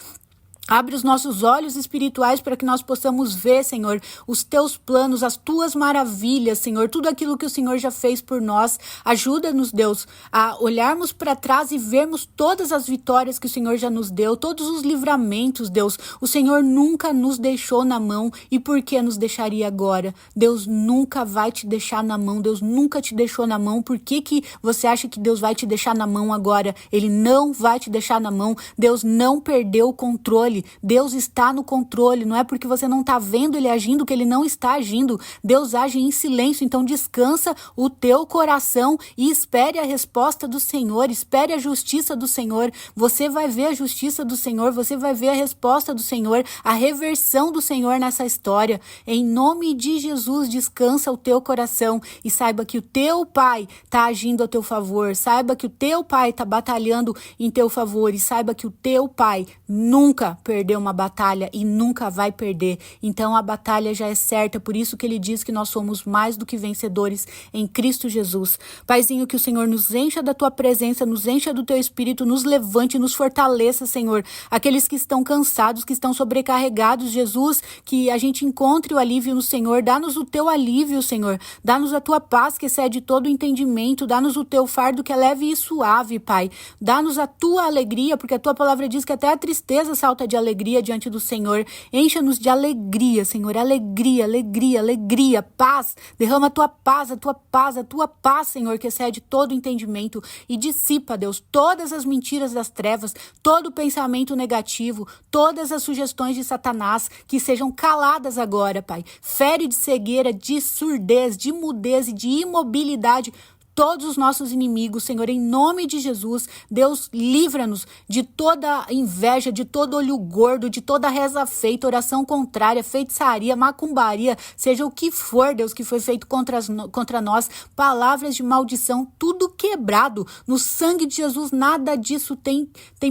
Abre os nossos olhos espirituais para que nós possamos ver, Senhor, os teus planos, as tuas maravilhas, Senhor, tudo aquilo que o Senhor já fez por nós. Ajuda-nos, Deus, a olharmos para trás e vermos todas as vitórias que o Senhor já nos deu, todos os livramentos, Deus. O Senhor nunca nos deixou na mão, e por que nos deixaria agora? Deus nunca vai te deixar na mão, Deus nunca te deixou na mão. Por que você acha que Deus vai te deixar na mão agora? Ele não vai te deixar na mão. Deus não perdeu o controle. Deus está no controle, não é porque você não está vendo ele agindo que ele não está agindo. Deus age em silêncio, então descansa o teu coração e espere a resposta do Senhor, espere a justiça do Senhor. Você vai ver a justiça do Senhor, você vai ver a resposta do Senhor, a reversão do Senhor nessa história. Em nome de Jesus, descansa o teu coração e saiba que o teu Pai está agindo a teu favor, saiba que o teu Pai está batalhando em teu favor, e saiba que o teu Pai nunca perder uma batalha e nunca vai perder. Então a batalha já é certa, por isso que ele diz que nós somos mais do que vencedores em Cristo Jesus. Paizinho, que o Senhor nos encha da tua presença, nos encha do teu espírito, nos levante, nos fortaleça, Senhor. Aqueles que estão cansados, que estão sobrecarregados, Jesus, que a gente encontre o alívio no Senhor. Dá-nos o teu alívio, Senhor. Dá-nos a tua paz que excede todo o entendimento. Dá-nos o teu fardo que é leve e suave, Pai. Dá-nos a tua alegria, porque a tua palavra diz que até a tristeza salta de alegria diante do Senhor. Encha-nos de alegria, Senhor. Alegria, alegria, alegria. Paz. Derrama a tua paz, a tua paz, a tua paz, Senhor, que excede todo o entendimento. E dissipa, Deus, todas as mentiras das trevas, todo o pensamento negativo, todas as sugestões de Satanás, que sejam caladas agora, Pai. Fere de cegueira, de surdez, de mudez e de imobilidade todos os nossos inimigos, Senhor, em nome de Jesus. Deus, livra-nos de toda inveja, de todo olho gordo, de toda reza feita, oração contrária, feitiçaria, macumbaria, seja o que for, Deus, que foi feito contra nós, palavras de maldição, tudo quebrado no sangue de Jesus. Nada disso tem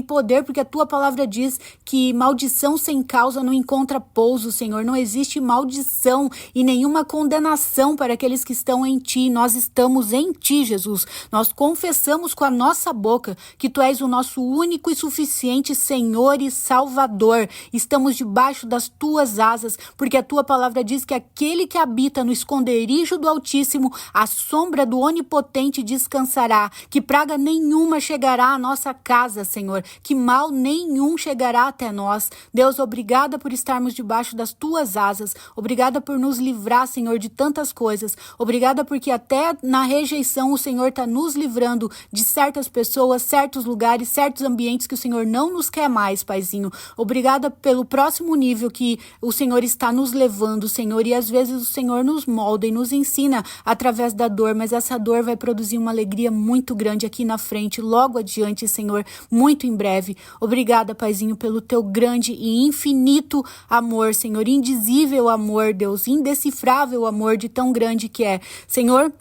poder, porque a tua palavra diz que maldição sem causa não encontra pouso, Senhor. Não existe maldição e nenhuma condenação para aqueles que estão em ti. Nós estamos em ti, Jesus. Nós confessamos com a nossa boca que tu és o nosso único e suficiente Senhor e Salvador. Estamos debaixo das tuas asas, porque a tua palavra diz que aquele que habita no esconderijo do Altíssimo, à sombra do Onipotente descansará, que praga nenhuma chegará à nossa casa, Senhor, que mal nenhum chegará até nós. Deus, obrigada por estarmos debaixo das tuas asas, obrigada por nos livrar, Senhor, de tantas coisas, obrigada porque até na rejeição o Senhor está nos livrando de certas pessoas, certos lugares, certos ambientes que o Senhor não nos quer mais, Paizinho. Obrigada pelo próximo nível que o Senhor está nos levando, Senhor, e às vezes o Senhor nos molda e nos ensina através da dor, mas essa dor vai produzir uma alegria muito grande aqui na frente, logo adiante, Senhor, muito em breve. Obrigada, Paizinho, pelo teu grande e infinito amor, Senhor, indizível amor, Deus, indecifrável amor de tão grande que é. Senhor,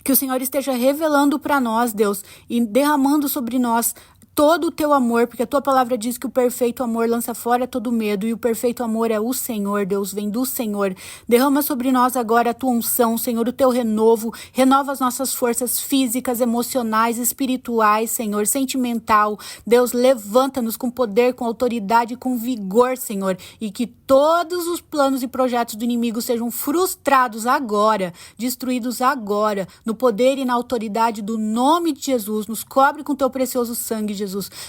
que o Senhor esteja revelando para nós, Deus, e derramando sobre nós todo o teu amor, porque a tua palavra diz que o perfeito amor lança fora todo medo, e o perfeito amor é o Senhor, Deus, vem do Senhor. Derrama sobre nós agora a tua unção, Senhor, o teu renovo, renova as nossas forças físicas, emocionais, espirituais, Senhor, sentimental. Deus, levanta-nos com poder, com autoridade, com vigor, Senhor, e que todos os planos e projetos do inimigo sejam frustrados agora, destruídos agora, no poder e na autoridade do nome de Jesus. Nos cobre com teu precioso sangue, Jesus.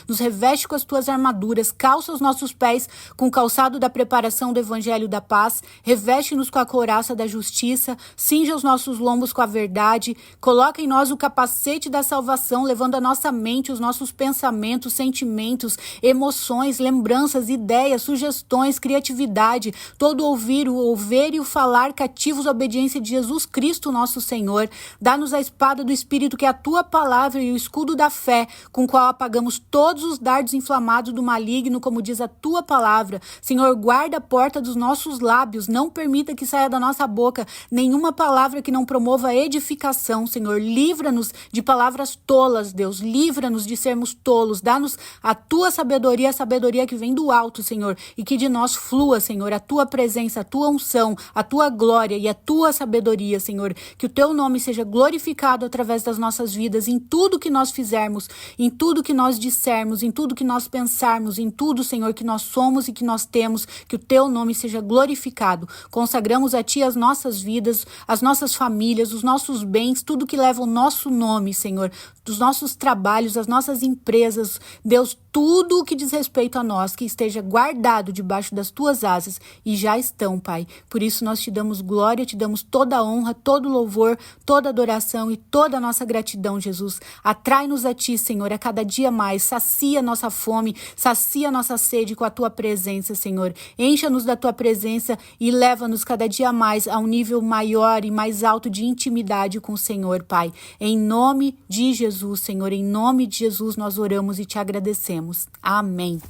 Nos reveste com as tuas armaduras, calça os nossos pés com o calçado da preparação do evangelho da paz, reveste-nos com a couraça da justiça, cinja os nossos lombos com a verdade, coloca em nós o capacete da salvação, levando a nossa mente, os nossos pensamentos, sentimentos, emoções, lembranças, ideias, sugestões, criatividade, todo ouvir, o ver e o falar cativos à obediência de Jesus Cristo, nosso Senhor. Dá-nos a espada do Espírito, que é a tua palavra, e o escudo da fé, com o qual apagamos todos os dardos inflamados do maligno, como diz a tua palavra. Senhor, guarda a porta dos nossos lábios, não permita que saia da nossa boca nenhuma palavra que não promova edificação, Senhor. Livra-nos de palavras tolas, Deus, livra-nos de sermos tolos, dá-nos a tua sabedoria, a sabedoria que vem do alto, Senhor, e que de nós flua, Senhor, a tua presença, a tua unção, a tua glória e a tua sabedoria, Senhor. Que o teu nome seja glorificado através das nossas vidas, em tudo que nós fizermos, em tudo que nós dissermos, em tudo que nós pensarmos, em tudo, Senhor, que nós somos e que nós temos, que o teu nome seja glorificado. Consagramos a ti as nossas vidas, as nossas famílias, os nossos bens, tudo que leva o nosso nome, Senhor, dos nossos trabalhos, as nossas empresas, Deus, tudo o que diz respeito a nós, que esteja guardado debaixo das tuas asas, e já estão, Pai. Por isso nós te damos glória, te damos toda a honra, todo o louvor, toda a adoração e toda a nossa gratidão, Jesus. Atrai-nos a ti, Senhor, a cada dia mais, sacia nossa fome, sacia nossa sede com a tua presença, Senhor. Encha-nos da tua presença e leva-nos cada dia mais a um nível maior e mais alto de intimidade com o Senhor, Pai. Em nome de Jesus, Senhor, em nome de Jesus nós oramos e te agradecemos. Amém.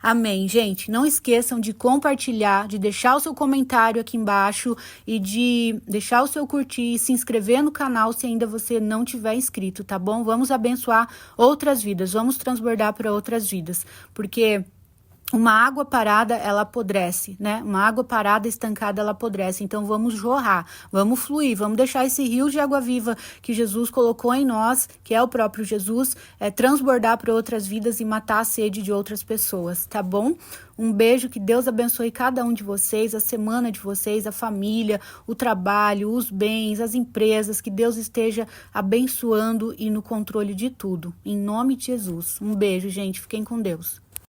Amém, gente. Não esqueçam de compartilhar, de deixar o seu comentário aqui embaixo e de deixar o seu curtir e se inscrever no canal se ainda você não tiver inscrito, tá bom? Vamos abençoar outras vidas, vamos transbordar para outras vidas, porque Uma água parada, ela apodrece, né? Uma água parada, estancada, ela apodrece. Então, vamos jorrar, vamos fluir, vamos deixar esse rio de água viva que Jesus colocou em nós, que é o próprio Jesus, transbordar para outras vidas e matar a sede de outras pessoas, tá bom? Um beijo, que Deus abençoe cada um de vocês, a semana de vocês, a família, o trabalho, os bens, as empresas, que Deus esteja abençoando e no controle de tudo. Em nome de Jesus. Um beijo, gente. Fiquem com Deus.